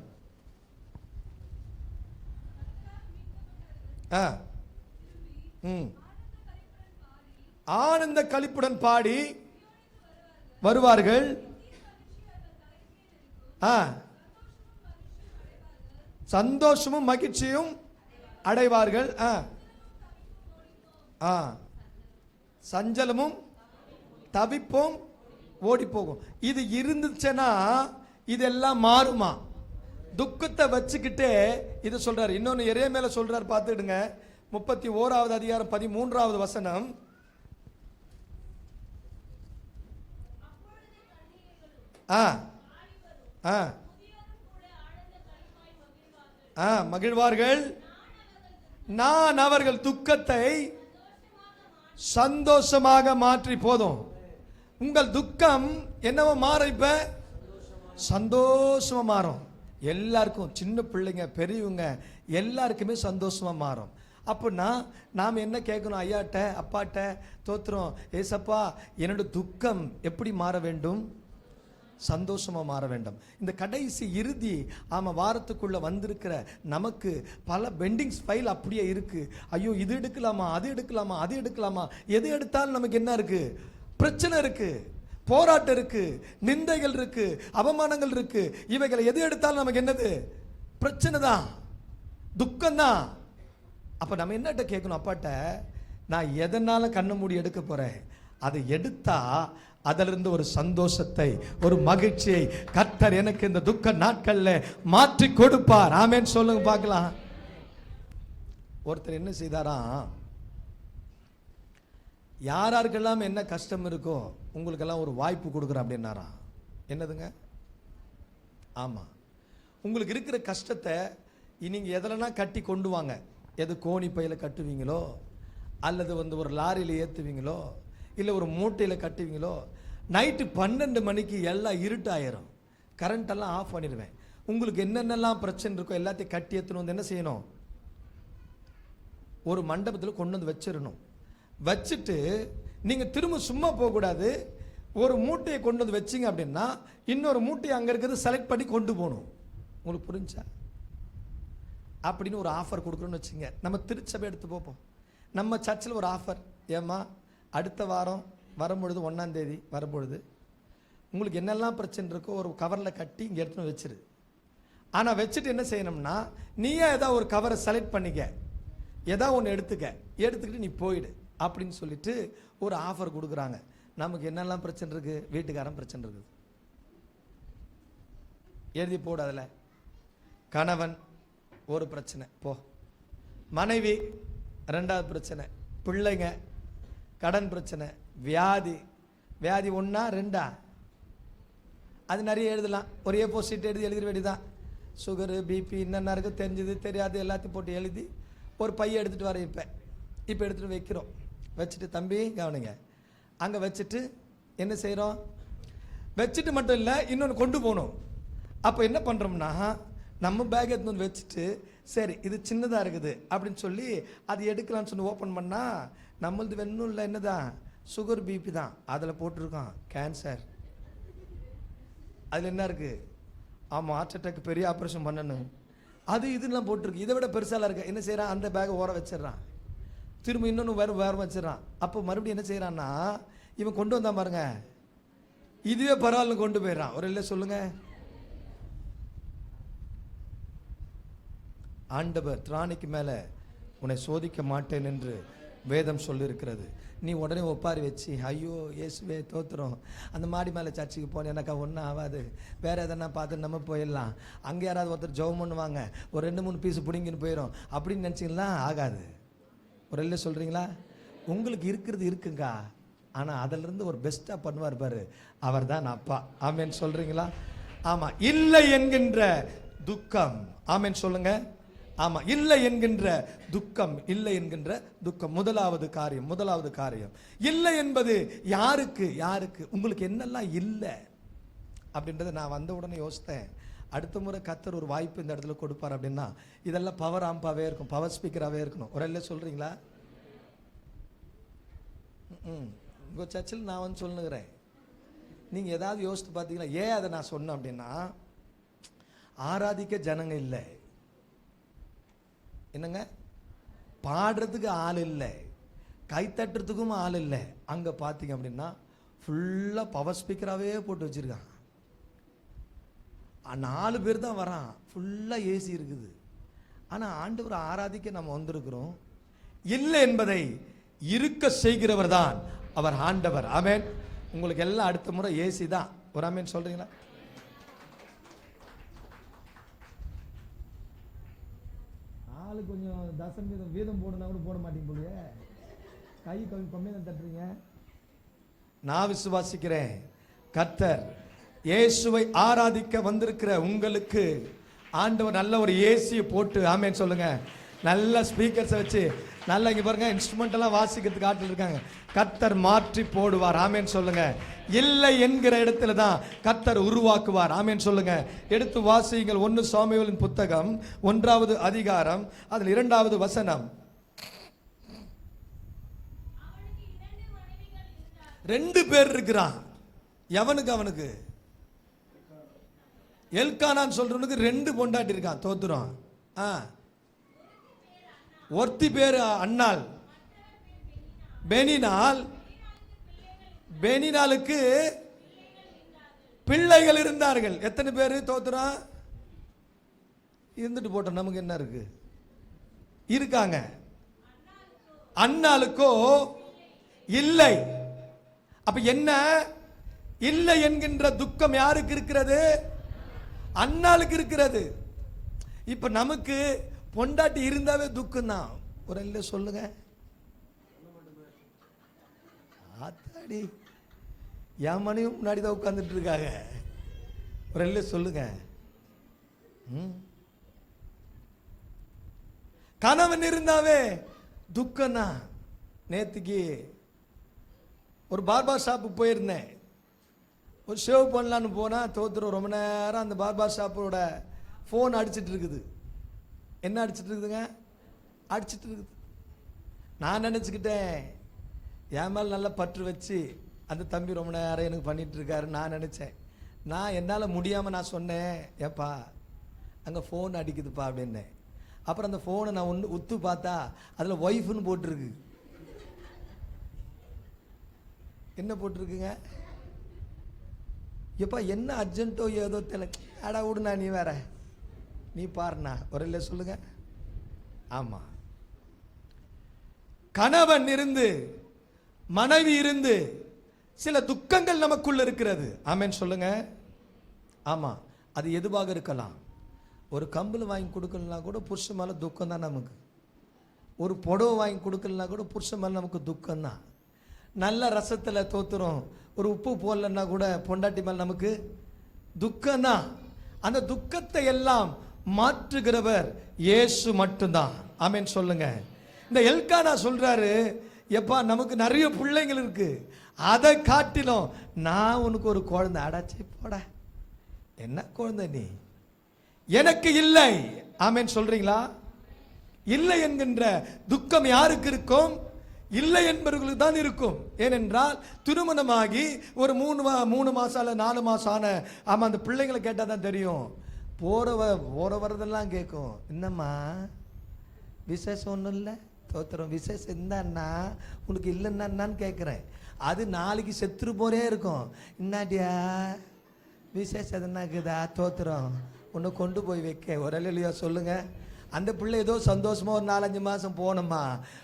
ஆனந்த களிப்புடன் பாடி வருவார்கள், சந்தோஷமும் மகிழ்ச்சியும் அடைவார்கள், சஞ்சலமும் தவிப்பும் ஓடி போகும். இது இருந்துச்சுன்னா இதெல்லாம் மாறுமா? துக்கத்தை வச்சுக்கிட்டே இது சொல்றாரு. இன்னொன்னு எரேமியால சொல்றாரு, பார்த்துடுங்க. 31வது அதிகாரம் 13வது வசனம். மகிழ்வார்கள், நான் அவர்கள் துக்கத்தை சந்தோஷமாக மாற்றி. போதும். உங்கள் துக்கம் என்னவோ மாறும், இப்ப சந்தோஷமா மாறும். எல்லாருக்கும், சின்ன பிள்ளைங்க பெரியவங்க எல்லாருக்குமே சந்தோஷமா மாறும். அப்படின்னா நாம் என்ன கேட்கணும்? ஐயாட்ட அப்பாட்ட தோத்துறோம், ஏசப்பா என்னோட துக்கம் எப்படி மாற வேண்டும்? சந்தோஷமா மாற வேண்டும். இந்த கடைசி இறுதி வாரத்துக்குள்ள வந்திருக்கிற நமக்கு பல பெண்டிங்ஸ் ஃபைல் அப்படியே இருக்கு. ஐயோ, இது எடுக்கலாமா, அது எடுக்கலாமா, அது எடுக்கலாமா, எது எடுத்தாலும் நமக்கு என்ன இருக்கு? பிரச்சனை இருக்கு, போராட்டம் இருக்கு, நிந்தைகள் இருக்கு, அவமானங்கள் இருக்கு. இவைகளை எது எடுத்தாலும் நமக்கு என்னது? பிரச்சனை தான், துக்கம் தான். அப்ப நம்ம என்னட்ட கேட்கணும்? அப்பாட்ட, நான் எதனால கண்ணை மூடி எடுக்க போறேன்? அதை எடுத்தா அதிலிருந்து ஒரு சந்தோஷத்தை, ஒரு மகிழ்ச்சியை கர்த்தர் எனக்கு இந்த துக்க நாட்கள்ல மாற்றி கொடுப்பார். ஆமென் சொல்லுங்க பார்க்கலாம். ஒருத்தர் என்ன செய்தாராம், யாராருக்கெல்லாம் என்ன கஷ்டம் இருக்கோ உங்களுக்கெல்லாம் ஒரு வாய்ப்பு கொடுக்குறேன் அப்படின்னாராம். என்னதுங்க? ஆமா, உங்களுக்கு இருக்கிற கஷ்டத்தை நீங்க எதுலனா கட்டி கொண்டு வாங்க. எது கோணி பையில கட்டுவீங்களோ, அல்லது ஒரு லாரியில ஏற்றுவீங்களோ, இல்லை ஒரு மூட்டையில் கட்டுவீங்களோ. நைட்டு 12 மணிக்கு எல்லாம் இருட்டாயிரும், கரண்ட் எல்லாம் ஆஃப் பண்ணிடுவேன். உங்களுக்கு என்னென்னலாம் பிரச்சனை இருக்கோ எல்லாத்தையும் கட்டி ஏற்றணும். வந்து என்ன செய்யணும்? ஒரு மண்டபத்தில் கொண்டு வந்து வச்சிடணும். வச்சுட்டு நீங்கள் திரும்ப சும்மா போகக்கூடாது. ஒரு மூட்டையை கொண்டு வந்து வச்சிங்க அப்படின்னா இன்னொரு மூட்டையை அங்கே இருக்கிறது செலக்ட் பண்ணி கொண்டு போகணும். உங்களுக்கு புரிஞ்சா? அப்படின்னு ஒரு ஆஃபர் கொடுக்குறோன்னு வச்சுங்க. நம்ம திருச்சபை எடுத்து போப்போம். நம்ம சர்ச்சில் ஒரு ஆஃபர், ஏமா அடுத்த வாரம் வரும்பொழுது 1ஆம் தேதி வரும்பொழுது உங்களுக்கு என்னெல்லாம் பிரச்சனை இருக்கோ ஒரு கவரில் கட்டி இங்கே எடுத்துன்னு வச்சிரு. ஆனால் வச்சுட்டு என்ன செய்யணும்னா, நீயே ஏதாவது ஒரு கவரை செலக்ட் பண்ணிக்க, ஏதாவது ஒன்று எடுத்துக்கிட்டு நீ போயிடு அப்படின்னு சொல்லிட்டு ஒரு ஆஃபர் கொடுக்குறாங்க. நமக்கு என்னெல்லாம் பிரச்சனை இருக்கு? வீட்டுக்காரன் பிரச்சனை இருக்குது, எழுதி போடு. அதில் கணவன் ஒரு பிரச்சனை, போ. மனைவி 2வது பிரச்சனை, பிள்ளைங்க, கடன் பிரச்சனை, வியாதி. வியாதி 1ஆ 2ஆ? அது நிறைய எழுதலாம். ஒரு A4 ஷீட் எழுதிட வேண்டியதான். சுகரு, பிபி, என்னென்ன இருக்குது, தெரிஞ்சது தெரியாது எல்லாத்தையும் போட்டு எழுதி ஒரு பையை எடுத்துகிட்டு வரேன். இப்போ எடுத்துகிட்டு வைக்கிறோம். வச்சுட்டு, தம்பி கவனிங்க, அங்கே வச்சுட்டு என்ன செய்கிறோம்? வச்சுட்டு மட்டும் இல்லை, இன்னொன்று கொண்டு போகணும். அப்போ என்ன பண்ணுறோம்னா, நம்ம பேக் எடுத்து வந்து வச்சுட்டு, சரி இது சின்னதாக இருக்குது அப்படின்னு சொல்லி அது எடுக்கலான்னு சொல்லி ஓப்பன் பண்ணால் நம்மளது வெண்ணும் இல்லை, என்னதான்? சுகர், பிபி தான். அதில் போட்டிருக்கோம் கேன்சர். அதில் என்ன இருக்குது? ஆமாம், ஹார்ட் அட்டாக், பெரிய ஆப்ரேஷன் பண்ணணும், அது இதெல்லாம் போட்டிருக்கு. இதை விட பெருசாலாம் இருக்கு. என்ன செய்கிறான்? அந்த பேக்கை ஓர வச்சிடறான். திரும்ப இன்னொன்று வேறு வச்சிடறான். அப்போ மறுபடியும் என்ன செய்கிறான்னா, இவன் கொண்டு வந்தான் பாருங்க, இதுவே பரவாயில்ல கொண்டு போயிடறான். ஒரு இல்லை சொல்லுங்க. ஆண்டவர் திராணிக்கு மேலே உன்னை சோதிக்க மாட்டேன் என்று வேதம் சொல்லியிருக்கிறது. நீ உடனே ஒப்பாரி வச்சு, ஐயோ இயேசுவே தோத்துறோம், அந்த மாடி மேலே சர்ச்சுக்கு போனேன், எனக்கு ஒன்றும் ஆகாது, வேற எதனா பார்த்து நம்ம போயிடலாம், அங்கே யாராவது ஒருத்தர் ஜெபம் பண்ணுவாங்க, ஒரு 2-3 பீஸ் பிடிங்கின்னு போயிடும் அப்படின்னு நினச்சிங்களா? ஆகாது. ஒரு இல்லை சொல்கிறீங்களா? உங்களுக்கு இருக்கிறது இருக்குங்க, ஆனால் அதிலிருந்து ஒரு பெஸ்ட்டாக பண்ணுவார் பாரு, அவர் தான் அப்பா. ஆமேன் சொல்கிறீங்களா? ஆமாம், இல்லை என்கின்ற துக்கம். ஆமேன் சொல்லுங்க. ஆமா, இல்லை என்கின்ற துக்கம், இல்லை என்கின்ற துக்கம். முதலாவது காரியம் இல்லை என்பது யாருக்கு? உங்களுக்கு என்னெல்லாம் இல்லை அப்படின்றத நான் வந்த உடனே யோசித்தேன். அடுத்த முறை கர்த்தர் ஒரு வாய்ப்பு இந்த இடத்துல கொடுப்பார் அப்படின்னா இதெல்லாம் பவர் ஆம்பாவே இருக்கும், பவர் ஸ்பீக்கராகவே இருக்கணும். ஒரு இல்லை சொல்றீங்களா? உங்கள் சர்ச்சில் நான் வந்து சொல்லுங்கிறேன். நீங்கள் ஏதாவது யோசித்து பார்த்தீங்களா? ஏன் அதை நான் சொன்னேன் அப்படின்னா, ஆராதிக்க ஜனங்க இல்லை, என்னங்க, பாடுறதுக்கு ஆள் இல்லை, கைத்தட்டுறதுக்கும் ஆள் இல்லை. அங்கே பார்த்தீங்க அப்படின்னா ஃபுல்லாக பவர் ஸ்பீக்கராகவே போட்டு வச்சுருக்காங்க. 4 பேர் தான் வரான், ஃபுல்லாக ஏசி இருக்குது. ஆனால் ஆண்டவர் ஆராதிக்க நம்ம வந்திருக்கிறோம். இல்லை என்பதை இருக்க செய்கிறவர் தான் அவர் ஆண்டவர். ஆமென். உங்களுக்கு எல்லாம் அடுத்த முறை ஏசி தான். ஒரு ஆமென் சொல்றீங்களா? ஆளு கொஞ்சம் தசமீதம் வீதம் போடுனா கூட போட மாட்டீங்க போலியே, கை கம்மியாக தான் தட்டுறீங்க. நான் விசுவாசிக்கிறேன், கர்த்தர் இயேசுவை ஆராதிக்க வந்திருக்கிற உங்களுக்கு ஆண்டவர் நல்ல ஒரு ஏசியை போட்டு, ஆமென் சொல்லுங்க, நல்ல ஸ்பீக்கர்ஸை வச்சு, நல்லா இங்கே பாருங்க, இன்ஸ்ட்ருமெண்ட் எல்லாம் வாசிக்கிறதுக்கு ஆட்கள் இருக்காங்க. கர்த்தர் மாற்றி போடுவார். ஆமென் சொல்லுங்க. இல்லை என்கிற இடத்துல தான் கர்த்தர் உருவாக்குவார். ஆமென் சொல்லுங்க. எடுத்து வாசியுங்கள். 1 சாமுவேலின் புத்தகம் 1வது அதிகாரம் அதில் 2வது வசனம். 2 பேர் இருக்கிறான். எவனுக்கு? அவனுக்கு எல்கானான்னு சொல்றவனுக்கு 2 பொண்டாட்டி இருக்கான். தோத்துரும். ஒருத்தி பேர் அன்னாள், பெனினால். பெனினாலுக்கு பிள்ளைகள் இருந்தார்கள். எத்தனை பேர்? தோத்துரும். இருந்துட்டு போட்டோம், நமக்கு என்ன இருக்கு? இருக்காங்க. அன்னாளுக்கோ இல்லை. அப்ப என்ன? இல்லை என்கின்ற துக்கம் யாருக்கு இருக்கிறது? அன்னாளுக்கு இருக்கிறது. இப்ப நமக்கு பொண்டாட்டி இருந்தாவே துக்கம் தான். ஒரு இல்லை சொல்லுங்க. ஆத்தாடி, என் மனைவி முன்னாடி தான் உட்கார்ந்துட்டு இருக்காங்க. ஒரு இல்லை சொல்லுங்க. கணவன் இருந்தாவே துக்கம் தான். நேத்துக்கு ஒரு பார்பர் ஷாப்பு போயிருந்தேன். ஒரு ஷேவ் பண்ணலான்னு போனால் தோத்துரும். ரொம்ப நேரம் அந்த பார்பர் ஷாப்போட ஃபோன் அடிச்சிட்டு இருக்குது. என்ன அடிச்சிட்டு இருக்குதுங்க? அடிச்சிட்டு இருக்குது. நான் நினச்சிக்கிட்டேன், என் மேலே நல்லா பற்று வச்சு அந்த தம்பி ரொம்ப நேரம் எனக்கு பண்ணிட்டு இருக்காரு நான் நினச்சேன். நான் என்னால் முடியாமல் நான் சொன்னேன், ஏப்பா அங்கே ஃபோன் அடிக்குதுப்பா அப்படின்னேன். அப்புறம் அந்த ஃபோனை நான் உத்து பார்த்தா அதில் ஒய்ஃப்னு போட்டிருக்கு. என்ன போட்டிருக்குங்க? எப்பா என்ன அர்ஜென்ட்டோ ஏதோ தெரியல. அடா விடுண்ணா, நீ வேற, நீ பாருண்ணா. ஒரு இல்லை சொல்லுங்க. ஆமா, கணவன் இருந்து மனைவி இருந்து சில துக்கங்கள் நமக்குள்ள இருக்கிறது. ஆமென் சொல்லுங்க. ஆமா, அது எதுவாக இருக்கலாம். ஒரு கம்பளம் வாங்கி கொடுக்கலனா கூட புருஷன் மேல துக்கம் தான் நமக்கு. ஒரு புடவை வாங்கி கொடுக்கலனா கூட புருஷன் மேல நமக்கு துக்கம் தான். நல்ல ரசத்தில் தோத்துறோம், ஒரு உப்பு போடலன்னா கூட பொண்டாட்டி மேல் நமக்கு துக்கம் தான். அந்த துக்கத்தை எல்லாம் மாற்றுகிறவர் இயேசு மட்டும்தான். ஆமென் சொல்லுங்க. இந்த எல்கானா சொல்றாரு, எப்பா நமக்கு நிறைய பிள்ளைங்கள் இருக்கு, அதை காட்டிலும் நான் உனக்கு ஒரு குழந்தை. அடாச்சி போட, என்ன குழந்தை நீ? எனக்கு இல்லை. ஆமென் சொல்றீங்களா? இல்லை என்கின்ற துக்கம் யாருக்கு இருக்கும்? இல்லை என்பவர்களுக்கு தான் இருக்கும். ஏனென்றால் திருமணமாகி ஒரு 3 மாசம் அல்ல 4 மாசம் ஆன ஆமா அந்த பிள்ளைங்களை கேட்டால் தான் தெரியும். போற வரதெல்லாம் கேட்கும். என்னம்மா விசேஷம் ஒன்றும் இல்லை? தோத்திரம் விசேஷம் இருந்தான்னா உனக்கு இல்லைன்னான்னு கேட்குறேன். அது நாளைக்கு செத்துரு போரே இருக்கும். என்னாடியா விசேஷம் எதுனாக்குதா? தோத்திரம் உன்னை கொண்டு போய் வைக்க. ஒரு இல்லையா சொல்லுங்க. அந்த பிள்ளை ஏதோ சந்தோஷமா ஒரு 4-5 மாசம் போனோமா,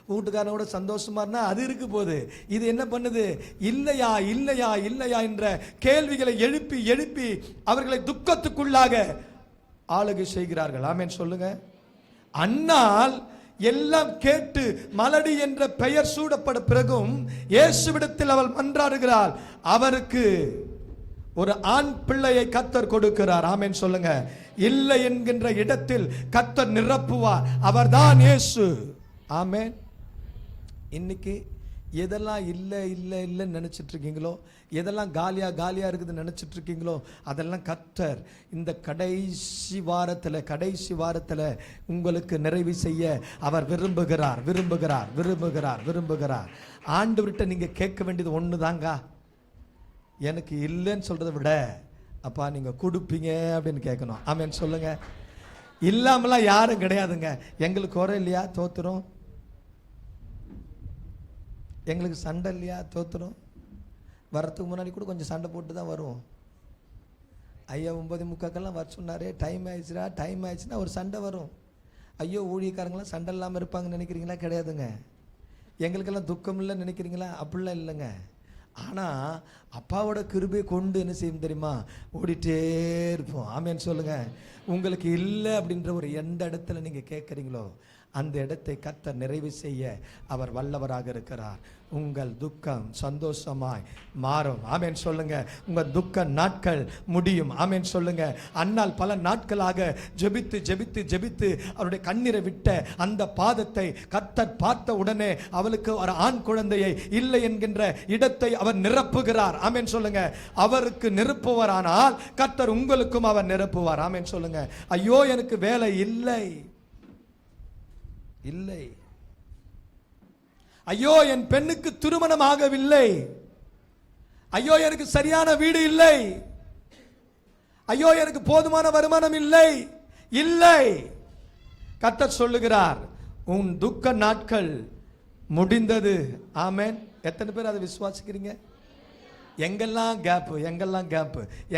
வீட்டுக்காரனோட சந்தோஷமா இருந்தா அது இருக்கு போகுது. இது என்ன பண்ணுது? இல்லையா இல்லையா இல்லையா என்ற கேள்விகளை எழுப்பி எழுப்பி அவர்களை துக்கத்துக்குள்ளாக ஆளுகை செய்கிறார்கள். ஆமென் சொல்லுங்க. அன்னால் எல்லாம் கேட்டு மலடி என்ற பெயர் சூடப்பட பிறகும் இயேசுவிடத்தில் அவள் மன்றாடுகிறாள். அவருக்கு ஒரு ஆண் பிள்ளையை கர்த்தர் கொடுக்கிறார். ஆமென் சொல்லுங்க. இல்லை என்கின்ற இடத்தில் கர்த்தர் நிரப்புவார். அவர்தான் இயேசு. ஆமென். இன்னைக்கு எதெல்லாம் இல்லை இல்லை இல்லைன்னு நினச்சிட்டு இருக்கீங்களோ, எதெல்லாம் காலியாக இருக்குதுன்னு நினச்சிட்டு இருக்கீங்களோ, அதெல்லாம் கர்த்தர் இந்த கடைசி வாரத்தில் உங்களுக்கு நிறைவு செய்ய அவர் விரும்புகிறார். ஆண்டவர்கிட்ட நீங்கள் கேட்க வேண்டியது ஒன்று தாங்க. எனக்கு இல்லைன்னு சொல்கிறத விட, அப்பா நீங்கள் கொடுப்பீங்க அப்படின்னு கேட்கணும். ஆமென் சொல்லுங்க. இல்லாமலாம் யாரும் கிடையாதுங்க. எங்களுக்கு குறை இல்லையா? தோத்துறோம். எங்களுக்கு சண்டை இல்லையா? தோத்துறோம். வரத்துக்கு முன்னாடி கூட கொஞ்சம் சண்டை போட்டு தான் வருவோம். ஐயா 9:45 வர சொன்னாரே, டைம் ஆயிடுச்சுன்னா ஒரு சண்டை வரும். ஐயோ ஊழியக்காரங்களாம் சண்டை இல்லாமல் இருப்பாங்கன்னு நினைக்கிறீங்களா? கிடையாதுங்க. எங்களுக்கெல்லாம் துக்கம் இல்லைன்னு நினைக்கிறீங்களா? அப்படிலாம் இல்லைங்க. ஆனால் அப்பாவோட கிருபை கொண்டு என்ன செய்யும் தெரியுமா? ஓடிட்டே இருப்போம். ஆமேன்னு சொல்லுங்க. உங்களுக்கு இல்லை அப்படின்ற ஒரு எந்த இடத்துல நீங்கள் கேட்குறீங்களோ அந்த இடத்தை கர்த்தர் நிறைவு செய்ய அவர் வல்லவராக இருக்கிறார். உங்கள் துக்கம் சந்தோஷமாய் மாறும். ஆமென் சொல்லுங்க. உங்கள் துக்க நாட்கள் முடியும். ஆமென் சொல்லுங்க. அன்னால் பல நாட்களாக ஜெபித்து அவருடைய கண்ணீரை விட்ட அந்த பாதத்தை கர்த்தர் பார்த்த உடனே அவளுக்கு ஒரு ஆண் குழந்தையை இல்லை என்கின்ற இடத்தை அவர் நிரப்புகிறார். ஆமென் சொல்லுங்க. அவருக்கு நிரப்புவாரானால் கர்த்தர் உங்களுக்கும் அவர் நிரப்புவார். ஆமென் சொல்லுங்க. ஐயோ எனக்கு வேலை இல்லை, ஐயோ என் பெண்ணுக்கு திருமணம் ஆகவில்லை, ஐயோ எனக்கு சரியான வீடு இல்லை, ஐயோ எனக்கு போதுமான வருமானம் இல்லை. கர்த்தர் சொல்லுகிறார், உன் துக்க நாட்கள் முடிந்தது. ஆமென். எத்தனை பேர் அதை விசுவாசிக்கிறீங்க? எங்கெல்லாம் கேப்பு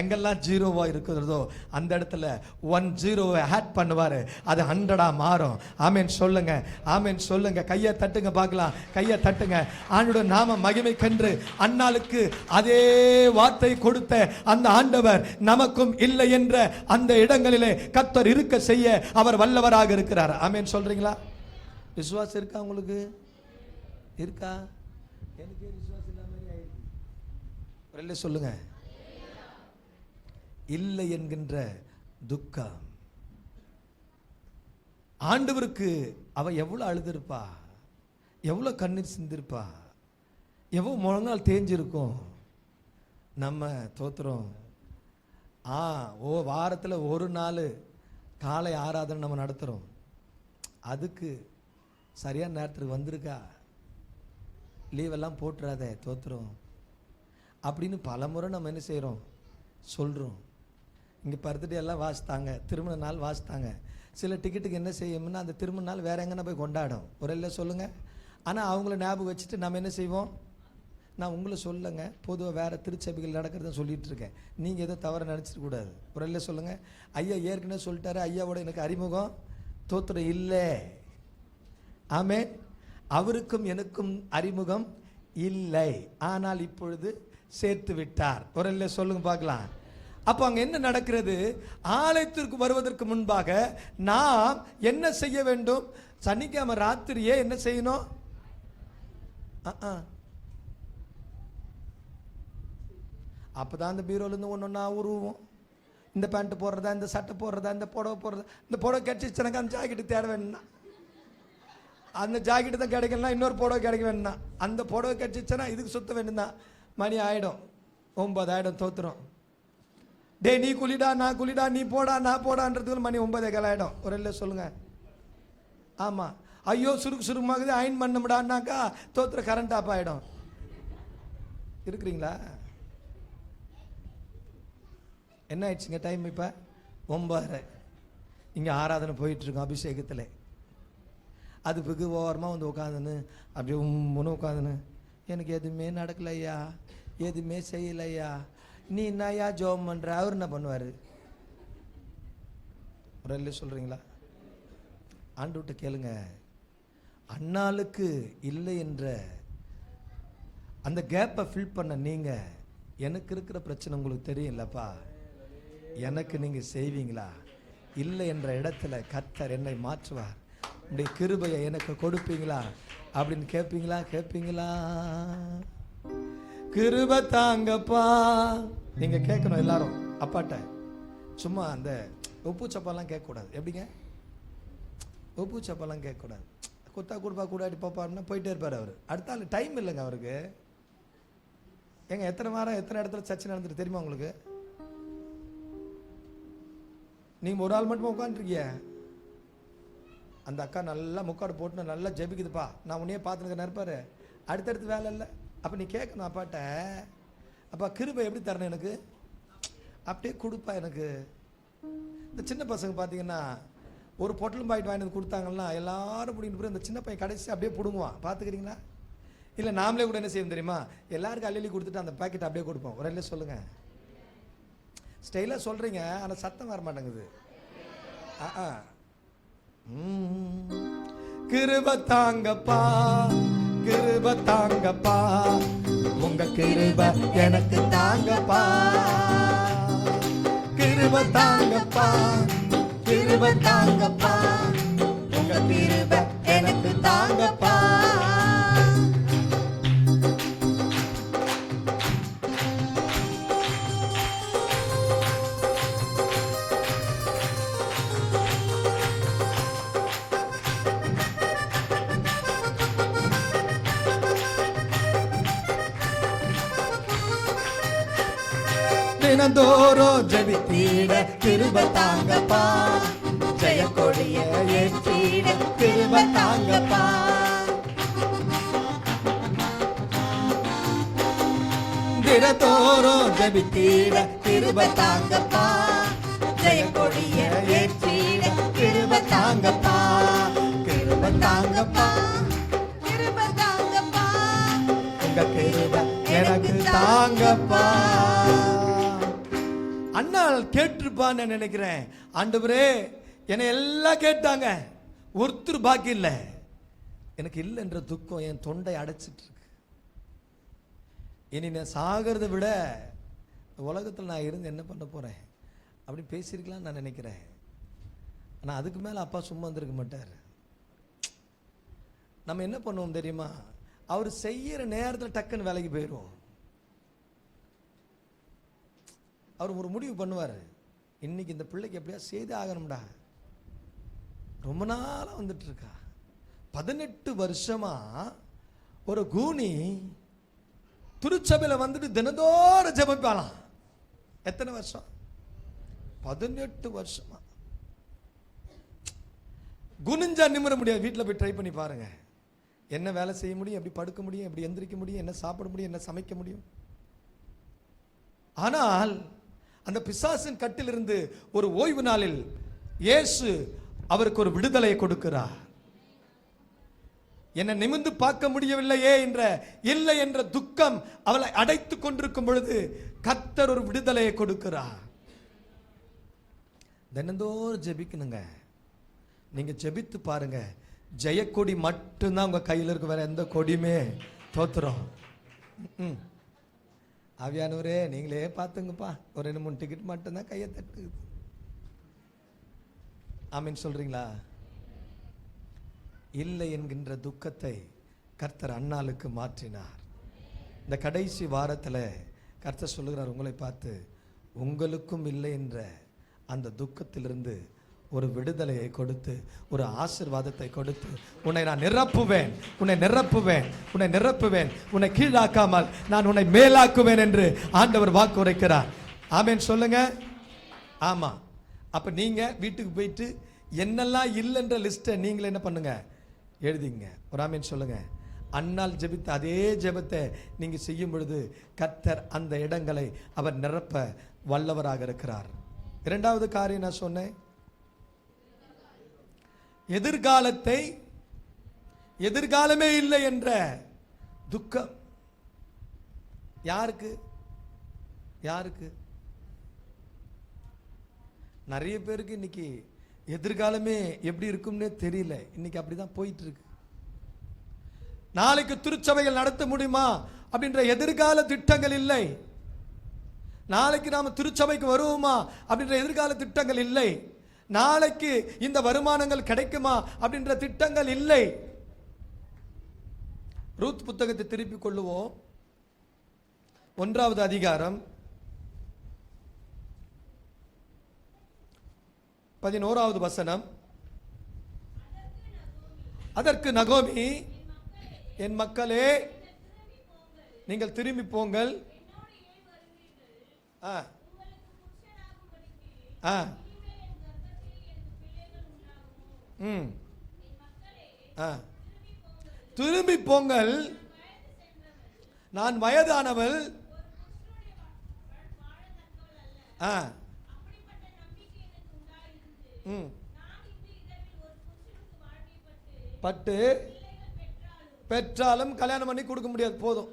எங்கெல்லாம் ஜீரோவா இருக்கிறதோ அந்த இடத்துல 10 ஆட் பண்ணுவார். அது 100 மாறும். ஆமென் சொல்லுங்க. ஆமென் சொல்லுங்க. கையை தட்டுங்க பார்க்கலாம். கையை தட்டுங்க. ஆண்டவருடைய நாம மகிமை கண்டு அன்னாளுக்கு அதே வார்த்தை கொடுத்த அந்த ஆண்டவர் நமக்கும் இல்லை என்ற அந்த இடங்களிலே கர்த்தர் இருக்க செய்ய அவர் வல்லவராக இருக்கிறார். ஆமென் சொல்றீங்களா? விசுவாசம் இருக்கா உங்களுக்கு? இருக்கா? எனக்கு விசுவாசம் இல்லாம சொல்லுங்க. இல்லை என்கின்ற துக்கம். ஆண்டவருக்கு அவ எவ்வளவு அழுதிருப்பா, எவ்வளவு கண்ணீர் சிந்திருப்பா, எவ்வளவு முழங்கால் தேஞ்சிருக்கும். நம்ம தோத்துறோம். வாரத்தில் ஒரு நாள் காலை ஆராதனை நம்ம நடத்துகிறோம். அதுக்கு சரியான நேரத்துக்கு வந்திருக்கா? லீவெல்லாம் போட்டுறாத, தோத்துறோம் அப்படின்னு பல முறை நம்ம என்ன செய்கிறோம்? சொல்கிறோம். இங்கே பர்த்டே எல்லாம் வாசித்தாங்க, திருமண நாள் வாசித்தாங்க. சில டிக்கெட்டுக்கு என்ன செய்யணும்னா அந்த திருமண நாள் வேற எங்கன்னா போய் கொண்டாடும். ஒரு இல்லை சொல்லுங்கள். ஆனால் அவங்கள ஞாபகம் வச்சுட்டு நம்ம என்ன செய்வோம்? நான் உங்களை சொல்லுங்க, பொதுவாக வேறு திருச்சபைகள் நடக்கிறத சொல்லிட்டு இருக்கேன். நீங்கள் எதுவும் தவறு நினச்சிட்டு கூடாது. ஒரு இல்லை சொல்லுங்கள். ஐயா ஏற்கனவே சொல்லிட்டாரு, ஐயாவோட எனக்கு அறிமுகம் தோத்துறம் இல்லை. ஆமென். அவருக்கும் எனக்கும் அறிமுகம் இல்லை, ஆனால் இப்பொழுது சேர்த்து விட்டார். ஒரு இல்லை சொல்லுங்க பார்க்கலாம். அப்போ அங்கே என்ன நடக்கிறது? ஆலயத்திற்கு வருவதற்கு முன்பாக நாம் என்ன செய்ய வேண்டும்? சனிக்கிழமை ராத்திரியே என்ன செய்யணும்? அப்போதான் அந்த பீரோலேருந்து ஒன்றா உருவோம். இந்த பேண்ட் போடுறதா, இந்த சட்டை போடுறதா, இந்த புடவை போடுறதா. இந்த புடவை கிடைச்சிச்சு எனக்கு அந்த ஜாக்கெட்டு தேட வேணும்னா, அந்த ஜாக்கெட்டு தான் கிடைக்கலாம், இன்னொரு புடவை கிடைக்க வேணும்னா, அந்த புடவை கிடைச்சிச்சுன்னா இதுக்கு சுத்த வேணும் தான். மணி ஆகிடும், 9 ஆகிடும், தோத்துரும். டே நீ குளிடா நான் குளிடா, நீ போடா நான் போடான்றதுக்கு மணி 9 ஆகிடும். ஒரு இல்லை சொல்லுங்க. ஆமாம். ஐயோ சுருக்குமாகுது அயன் பண்ணமுடான்னாக்கா தோத்துற கரண்ட் ஆஃப் ஆகிடும். இருக்கிறீங்களா? என்ன ஆயிடுச்சுங்க டைம்? இப்போ 9:30. இங்கே ஆராதனை போயிட்டுருக்கோம் அபிஷேகத்தில். அது வெகு ஓரமாக வந்து உட்காந்துன்னு அப்படியே உம்முன்னு உட்காந்துன்னு, எனக்கு எதுவுமே நடக்கலையா, எதுவுமே செய்யலையா, நீ என்னையா ஜோம் பண்ணுற? அவர் என்ன பண்ணுவார்? ஒரு இல்லை சொல்கிறீங்களா? ஆண்டவர்கிட்ட கேளுங்க. அன்னாளுக்கு இல்லை என்ற அந்த கேப்பை ஃபில் பண்ண நீங்கள், எனக்கு இருக்கிற பிரச்சனை உங்களுக்கு தெரியும்லப்பா, எனக்கு நீங்கள் செய்வீங்களா? இல்லை என்ற இடத்துல கர்த்தர் என்னை மாற்றுவார், உடைய கிருபையை எனக்கு கொடுப்பீங்களா அப்படின்னு கேட்பீங்களா? கிருபை தாங்கப்பா நீங்க கேட்கணும் எல்லாரும் அப்பாட்ட. சும்மா அந்த உப்பு சப்பாலாம் கேட்கக்கூடாது. எப்படிங்க? உப்பு சப்பாலாம் கேட்கக்கூடாது. கொத்தா கொடுப்பா கூடாடி பாப்பாருன்னா போயிட்டே இருப்பார் அவர். அடுத்த ஆள் டைம் இல்லைங்க அவருக்கு. ஏங்க எத்தனை வாரம் எத்தனை இடத்துல சர்ச்சை நடந்துட்டு தெரியுமா உங்களுக்கு? நீங்கள் ஒரு ஆள் மட்டும் உட்காந்துருக்கிய, அந்த அக்கா நல்லா முக்காடு போட்டு நல்லா ஜெபிக்குதுப்பா, நான் உன்னையே பார்த்துன்னு நினைப்பாரு, அடுத்தடுத்து வேலை இல்லை. அப்போ நீ கேட்கணும் அப்பாட்ட, அப்பா கிருபை எப்படி தரணும் எனக்கு, அப்படியே கொடுப்பா எனக்கு. இந்த சின்ன பசங்க பார்த்தீங்கன்னா ஒரு பொட்டலும் பாக்கெட் வாங்கிட்டு கொடுத்தாங்கன்னா எல்லாரும் பிடிக்கிட்டு போய் இந்த சின்ன பையன் கடைசி அப்படியே பிடுங்குவான், பார்த்துக்கிறீங்களா? இல்லை நாமளே கூட என்ன செய்யும் தெரியுமா, எல்லாருக்கும் அள்ளி கொடுத்துட்டு அந்த பாக்கெட் அப்படியே கொடுப்போம். ஒரு இல்லை சொல்லுங்க, ஸ்டைலாக சொல்கிறீங்க ஆனால் சத்தம் வர மாட்டேங்குது. கிருபை தாங்கப்பா, கிருபை தாங்கப்பா, உங்க கிருபை எனக்கு தாங்கப்பா, கிருபை தாங்கப்பா, கிருபை தாங்கப்பா, உங்க கிருபை எனக்கு தாங்கப்பா. தினந்தோறும் ஜெபித்திட கிருபை தாங்கப்பா, ஜெய கொடிய ஏற்றிட கிருபை தாங்கப்பா. தினந்தோறும் ஜெபித்திட கிருபை தாங்கப்பா, ஜெய கொடிய ஏற்றிட கிருபை தாங்கப்பா, கிருபை தாங்கப்பா, கிருபை தாங்கப்பா, உங்க கிருபை எனக்கு தாங்கப்பா. அண்ணாள் கேட்டிருப்பான்னு நினைக்கிறேன். ஆண்டவரே என்னை எல்லாம் கேட்டாங்க, ஒருத்தர் பாக்கி இல்லை, எனக்கு இல்லைன்ற துக்கம் என் தொண்டை அடைச்சிட்டு இருக்கு. இனி நான் சாகிறத விட உலகத்தில் நான் இருந்து என்ன பண்ண போறேன் அப்படி பேசியிருக்கலாம்னு நான் நினைக்கிறேன். ஆனால் அதுக்கு மேலே அப்பா சும்மா வந்திருக்க மாட்டார். நம்ம என்ன பண்ணுவோம் தெரியுமா, அவர் செய்யற நேரத்தில் டக்குன்னு வேலைக்கு போயிடுவோம். அவர் ஒரு முடிவு பண்ணுவார், இன்னைக்கு இந்த பிள்ளைக்கு எப்படியா செய்து ஆகணும்டா. ரொம்ப நாளாக வந்துட்டு இருக்கா, 18 வருஷமா ஒரு கூனி திருச்சபையில் வந்துட்டு தினந்தோறும் ஜெபிப்பாளாம். எத்தனை வருஷம்? 18 வருஷமா. குனிஞ்சா நிமிர முடியாது. வீட்டில் போய் ட்ரை பண்ணி பாருங்க, என்ன வேலை செய்ய முடியும், எப்படி படுக்க முடியும், எப்படி எந்திரிக்க முடியும், என்ன சாப்பிட முடியும், என்ன சமைக்க முடியும். ஆனால் அந்த பிசாசின் கட்டிலிருந்து ஒரு ஓய்வு நாளில் இயேசு அவருக்கு ஒரு விடுதலை கொடுக்கிறார். என்னை நிமிர்ந்து பார்க்க முடியவில்லையே என்ற இல்லை என்ற துக்கம் அவளை அடைத்துக் கொண்டிருக்கும் பொழுது கர்த்தர் ஒரு விடுதலையை கொடுக்கிறார். தினந்தோறும் ஜெபிக்கணுங்க. நீங்க ஜெபித்து பாருங்க, ஜெயக்கொடி மட்டும்தான் உங்க கையில் இருக்கு, வேற எந்த கொடியுமே தோத்துறோம். ஆவியானவரே நீங்களே பார்த்துங்கப்பா, ஒரு 2-3 டிக்கெட் மட்டும்தான் கையை தட்டு. ஆமீன் சொல்றீங்களா? இல்லை என்கின்ற துக்கத்தை கர்த்தர் அன்னாளுக்கு மாற்றினார். இந்த கடைசி வாரத்தில் கர்த்தர் சொல்லுகிறார் உங்களை பார்த்து, உங்களுக்கும் இல்லை என்ற அந்த துக்கத்திலிருந்து ஒரு விடுதலையை கொடுத்து, ஒரு ஆசீர்வாதத்தை கொடுத்து, உன்னை நான் நிரப்புவேன், உன்னை நிரப்புவேன், உன்னை நிரப்புவேன், உன்னை கீழாக்காமல் நான் உன்னை மேலாக்குவேன் என்று ஆண்டவர் வாக்கு உரைக்கிறார். ஆமென் சொல்லுங்க. ஆமா. அப்ப நீங்க வீட்டுக்கு போயிட்டு என்னெல்லாம் இல்லைன்ற லிஸ்ட்டை நீங்களே என்ன பண்ணுங்க, எழுதிங்க. ஒரு ஆமென் சொல்லுங்க. அன்னால் ஜெபித்த அதே ஜெபத்தை நீங்க செய்யும் பொழுது கர்த்தர் அந்த இடங்களை அவர் நிரப்ப வல்லவராக இருக்கிறார். இரண்டாவது காரியம் நான் சொன்னேன், எதிர்காலத்தை, எதிர்காலமே இல்லை என்ற துக்கம். யாருக்கு? யாருக்கு? நிறைய பேருக்கு இன்னைக்கு எதிர்காலமே எப்படி இருக்கும்னே தெரியல. இன்னைக்கு அப்படிதான் போயிட்டு இருக்கு. நாளைக்கு திருச்சபைகள் நடத்த முடியுமா அப்படின்ற எதிர்கால திட்டங்கள் இல்லை. நாளைக்கு நாம திருச்சபைக்கு வருவோமா அப்படின்ற எதிர்கால திட்டங்கள் இல்லை. நாளைக்கு இந்த வருமானங்கள் கிடைக்குமா அப்படின்ற திட்டங்கள் இல்லை. ரூத் புத்தகத்தை திருப்பிக் கொள்ளுவோம். 1வது அதிகாரம் 11வது வசனம். அதற்கு நகோமி, என் மக்களே நீங்கள் திரும்பி போங்கள். ஆ ஆ ம் ஆ திரும்பி போங்கள், நான் வயதானவள். ஆ ம் பட்டு பெற்றாலும் கல்யாணம் பண்ணி கொடுக்க முடியாது. போதும்.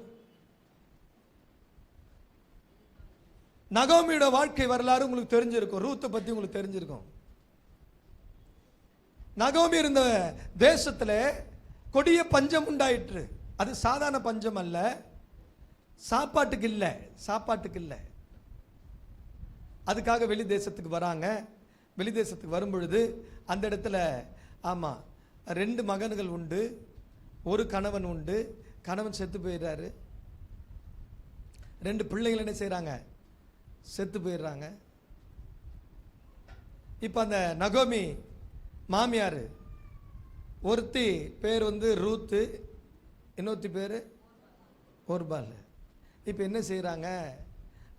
நகோமியோட வாழ்க்கை வரலாறு உங்களுக்கு தெரிஞ்சிருக்கும். ரூத்தை பத்தி உங்களுக்கு தெரிஞ்சிருக்கும். நகோமி இருந்த தேசத்துல கொடிய பஞ்சம் உண்டாயிற்று. அது சாதாரண பஞ்சம் அல்ல, சாப்பாட்டுக்கு இல்லை, சாப்பாட்டுக்கு இல்லை. அதுக்காக வெளி தேசத்துக்கு வராங்க. வெளி தேசத்துக்கு வரும் பொழுது அந்த இடத்துல ஆமா 2 மகன்கள் உண்டு, ஒரு கணவன் உண்டு. கணவன் செத்து போயிடுறாரு. 2 பிள்ளைகள் என்ன செய்றாங்க? செத்து போயிடுறாங்க. இப்ப அந்த நகோமி மாமியார், ஒருத்தி பேர் ரூத்து, இன்னொருத்தி பேர் ஒர்பால். இப்ப என்ன செய்றாங்க?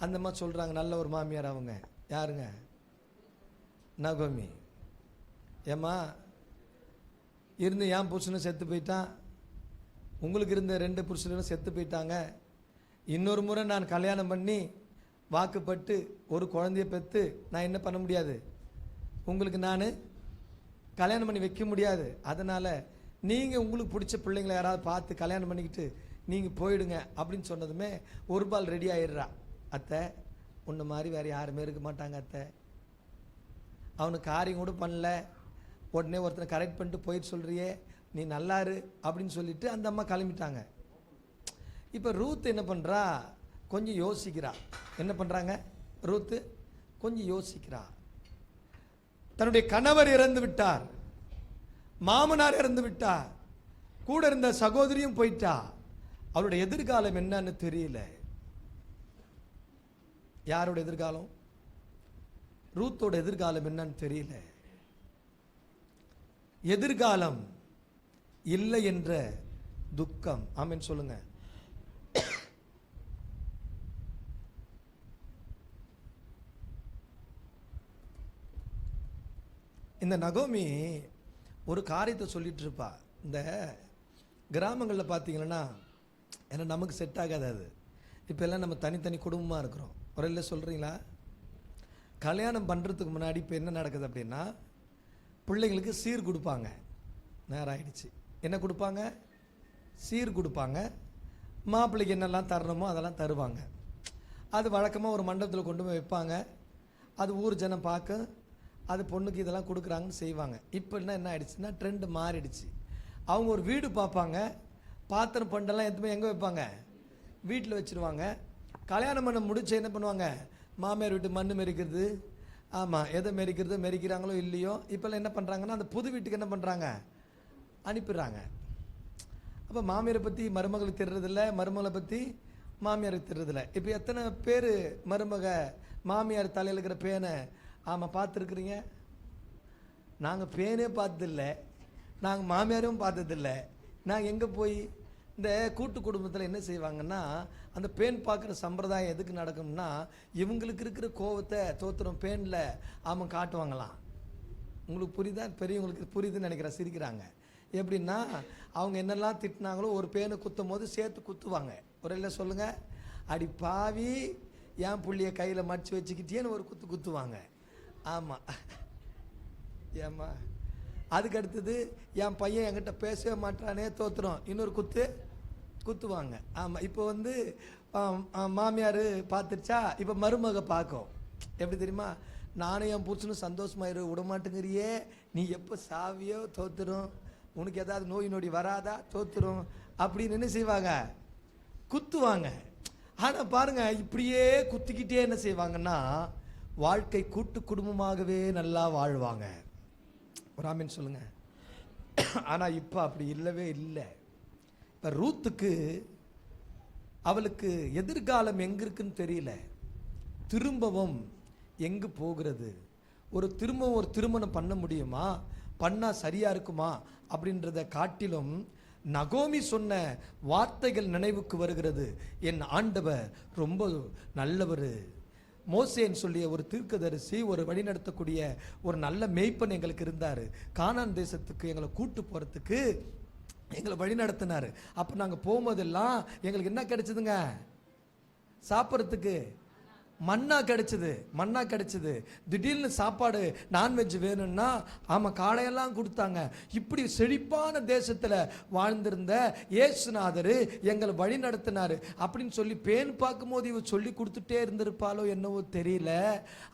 அந்த அம்மா சொல்றாங்க, நல்ல ஒரு மாமியார். அவங்க யாருங்க? நகோமி. ஏம்மா, இருந்து என் புருஷனும் செத்து போயிட்டான், உங்களுக்கு இருந்த 2 புருஷனும் செத்து போயிட்டாங்க. இன்னொரு முறை நான் கல்யாணம் பண்ணி வாக்குப்பட்டு ஒரு குழந்தைய பெற்று நான் என்ன பண்ண முடியாது? உங்களுக்கு நான் கல்யாணம் பண்ணி வைக்க முடியாது. அதனால் நீங்கள் உங்களுக்கு பிடிச்ச பிள்ளைங்களை யாராவது பார்த்து கல்யாணம் பண்ணிக்கிட்டு நீங்கள் போயிடுங்க அப்படின்னு சொன்னதுமே ஒரு பால் ரெடி ஆயிடுறா. அத்தை, உன்ன மாதிரி வேறு யாருமே இருக்க மாட்டாங்க அத்தை. அவனுக்கு காரியம் கூட பண்ணல, உடனே ஒருத்தனை கரெக்ட் பண்ணிட்டு போயிட்டு சொல்கிறியே, நீ நல்லாரு அப்படின்னு சொல்லிட்டு அந்த அம்மா கிளம்பிட்டாங்க. இப்போ ரூத் என்ன பண்ணுறா? கொஞ்சம் யோசிக்கிறா. என்ன பண்ணுறாங்க? ரூத்து கொஞ்சம் யோசிக்கிறா. தன்னுடைய கணவர் இறந்து விட்டார், மாமனார் இறந்து விட்டார், கூட இருந்த சகோதரியும் போயிட்டா. அவருடைய எதிர்காலம் என்னன்னு தெரியல. யாரோட எதிர்காலம்? ரூத்தோட எதிர்காலம் என்னன்னு தெரியல. எதிர்காலம் இல்லை என்ற துக்கம். ஆமென் சொல்லுங்க. இந்த நகோமி ஒரு காரியத்தை சொல்லிட்டு இருப்பா. இந்த கிராமங்களில் பார்த்தீங்கன்னா, ஏன்னா நமக்கு செட் ஆகாது அது. இப்போ எல்லாம் நம்ம தனித்தனி குடும்பமாக இருக்கிறோம். ஒரு இல்லை சொல்கிறீங்களா? கல்யாணம் பண்ணுறதுக்கு முன்னாடி இப்போ என்ன நடக்குது அப்படின்னா, பிள்ளைங்களுக்கு சீர் கொடுப்பாங்க. நேரம் ஆயிடுச்சு. என்ன கொடுப்பாங்க? சீர் கொடுப்பாங்க. மாப்பிள்ளைக்கு என்னெல்லாம் தரணுமோ அதெல்லாம் தருவாங்க. அது வழக்கமாக ஒரு மண்டபத்தில் கொண்டு போய் வைப்பாங்க. அது ஊர் ஜனம் பார்க்க, அது பொண்ணுக்கு இதெல்லாம் கொடுக்குறாங்கன்னு செய்வாங்க. இப்போ என்ன ஆயிடுச்சுன்னா, ட்ரெண்டு மாறிடுச்சு. அவங்க ஒரு வீடு பார்ப்பாங்க, பாத்திரம் பண்டெல்லாம் எடுத்துமே எங்கே வைப்பாங்க? வீட்டில் வச்சுருவாங்க. கல்யாணம் பண்ண முடிச்சு என்ன பண்ணுவாங்க? மாமியார் வீட்டு மண் மெரிக்கிறது, ஆமாம், எதை மெரிக்கிறாங்களோ இல்லையோ, இப்போல்லாம் என்ன பண்ணுறாங்கன்னா, அந்த புது வீட்டுக்கு என்ன பண்ணுறாங்க? அனுப்பிடுறாங்க. அப்போ மாமியாரை பற்றி மருமகளுக்கு தெரிறதில்ல, மருமகளை பற்றி மாமியாருக்கு தெரிறதில்ல. இப்போ எத்தனை பேர் மருமக மாமியார் தலையில் இருக்கிற பேனை ஆமாம் பார்த்துருக்குறீங்க? நாங்கள் பேனே பார்த்ததில்ல, நாங்கள் மாமியாரும் பார்த்ததில்லை. நாங்கள் எங்கே போய் இந்த கூட்டு குடும்பத்தில் என்ன செய்வாங்கன்னா, அந்த பேன் பார்க்குற சம்பிரதாயம் எதுக்கு நடக்கும்னா, இவங்களுக்கு இருக்கிற கோவத்தை தோத்திரம் பேனில் ஆமாம் காட்டுவாங்களாம். உங்களுக்கு புரியுதா? பெரியவங்களுக்கு புரியுதுன்னு நினைக்கிறேன், சிரிக்கிறாங்க. எப்படின்னா, அவங்க என்னெல்லாம் திட்டினாங்களோ ஒரு பேனை குத்தும் போது சேர்த்து குத்துவாங்க. ஒரு இல்லை சொல்லுங்கள், அடி பாவி என் புள்ளிய கையில் மடித்து வச்சுக்கிட்டேன்னு ஒரு குத்து குத்துவாங்க. ஆமாம், ஏம்மா. அதுக்கு அடுத்தது, என் பையன் என்கிட்ட பேசவே மாட்டானே தோத்துறோம், இன்னொரு குத்து குத்துவாங்க. ஆமாம். இப்போ மாமியார் பார்த்துருச்சா, இப்போ மருமக பார்க்கும். எப்படி தெரியுமா? நானும் என் புருஷனும் சந்தோஷமாயிரு, விடமாட்டேங்கிறியே, நீ எப்போ சாவியோ தோத்துரும், உனக்கு ஏதாவது நோய் நொடி வராதா தோத்துரும் அப்படின்னு என்ன செய்வாங்க? குத்துவாங்க. ஆனால் பாருங்க, இப்படியே குத்திக்கிட்டே என்ன செய்வாங்கன்னா, வாழ்க்கை கூட்டு குடும்பமாகவே நல்லா வாழ்வாங்க. ஒரு ஆமீன் சொல்லுங்க. ஆனால் இப்போ அப்படி இல்லவே இல்லை. இப்போ ரூத்துக்கு அவளுக்கு எதிர்காலம் எங்க இருக்குன்னு தெரியல. திரும்பவும் எங்கு போகிறது? திரும்பவும் ஒரு திருமணம் பண்ண முடியுமா? பண்ணா சரியா இருக்குமா அப்படின்றத காட்டிலும் நகோமி சொன்ன வார்த்தைகள் நினைவுக்கு வருகிறது. என் ஆண்டவர் ரொம்ப நல்லவர், மோசேன்னு சொல்லிய ஒரு தீர்க்கதரிசி, ஒரு வழிநடத்தக்கூடிய ஒரு நல்ல மேய்ப்பன் எங்களுக்கு இருந்தார். கானான் தேசத்துக்கு எங்களை கூட்டு போகிறதுக்கு எங்களை வழி நடத்தினார். அப்போ நாங்கள் போகும்போதெல்லாம் எங்களுக்கு என்ன கிடைச்சதுங்க? சாப்பிட்றதுக்கு மன்னா கிடைச்சது. திடீர்னு சாப்பாடு நான்வெஜ் வேணும்னா ஆமாம் காளையெல்லாம் கொடுத்தாங்க. இப்படி செழிப்பான தேசத்தில் வாழ்ந்திருந்த இயேசுநாதர் எங்களை வழி நடத்தினார் அப்படின்னு சொல்லி பேன் பார்க்கும்போது இவ சொல்லி கொடுத்துட்டே இருந்திருப்பாளோ என்னவோ தெரியல.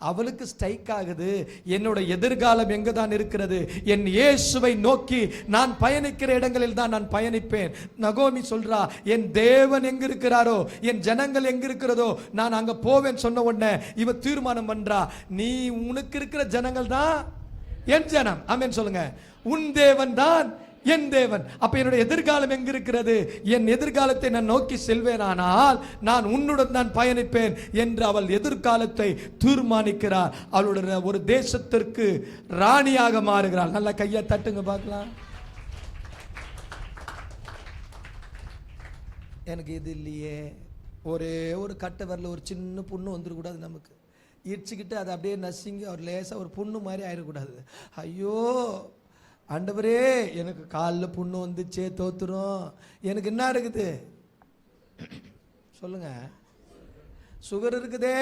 அவளுக்கு ஸ்ட்ரைக் ஆகுது, என்னோட எதிர்காலம் எங்கே தான் இருக்கிறது, என் இயேசுவை நோக்கி நான் பயணிக்கிற இடங்களில் தான் நான் பயணிப்பேன். நகோமி சொல்றா, என் தேவன் எங்க இருக்கிறாரோ, என் ஜனங்கள் எங்க இருக்கிறதோ நான் அங்க போவேன் சொன்ன உடனே இவ தீர்மானம் பண்றா, நீ உனக்கு இருக்கிற ஜனங்கள் தான் என் ஜனம். ஆமென் சொல்லுங்க. உன் தேவன் தான் என் தேவன். அப்ப என்னுடைய எதிர்காலம் எங்க இருக்கிறது? என் எதிர்காலத்தை நான் நோக்கி செல்வேனானால் நான் உன்னுடன் தான் பயணிப்பேன் என்று அவள் எதிர்காலத்தை தீர்மானிக்கிறார். அவளுடைய ஒரு தேசத்திற்கு ராணியாக மாறுகிறாள். நல்ல கையை தட்டுங்க பார்க்கலாம். எனக்கு இது இல்லையே, ஒரே ஒரு கட்டை வரல, ஒரு சின்ன புண்ணு வந்துடக்கூடாது, நமக்கு இடிச்சுக்கிட்டு அதை அப்படியே நசிங்கி ஒரு லேசாக ஒரு புண்ணு மாதிரி ஆயிடக்கூடாது. ஐயோ ஆண்டவரே, எனக்கு காலில் புண்ணு வந்துச்சே, தோத்துரும். எனக்கு என்ன இருக்குது சொல்லுங்க? சுகர் இருக்குதே,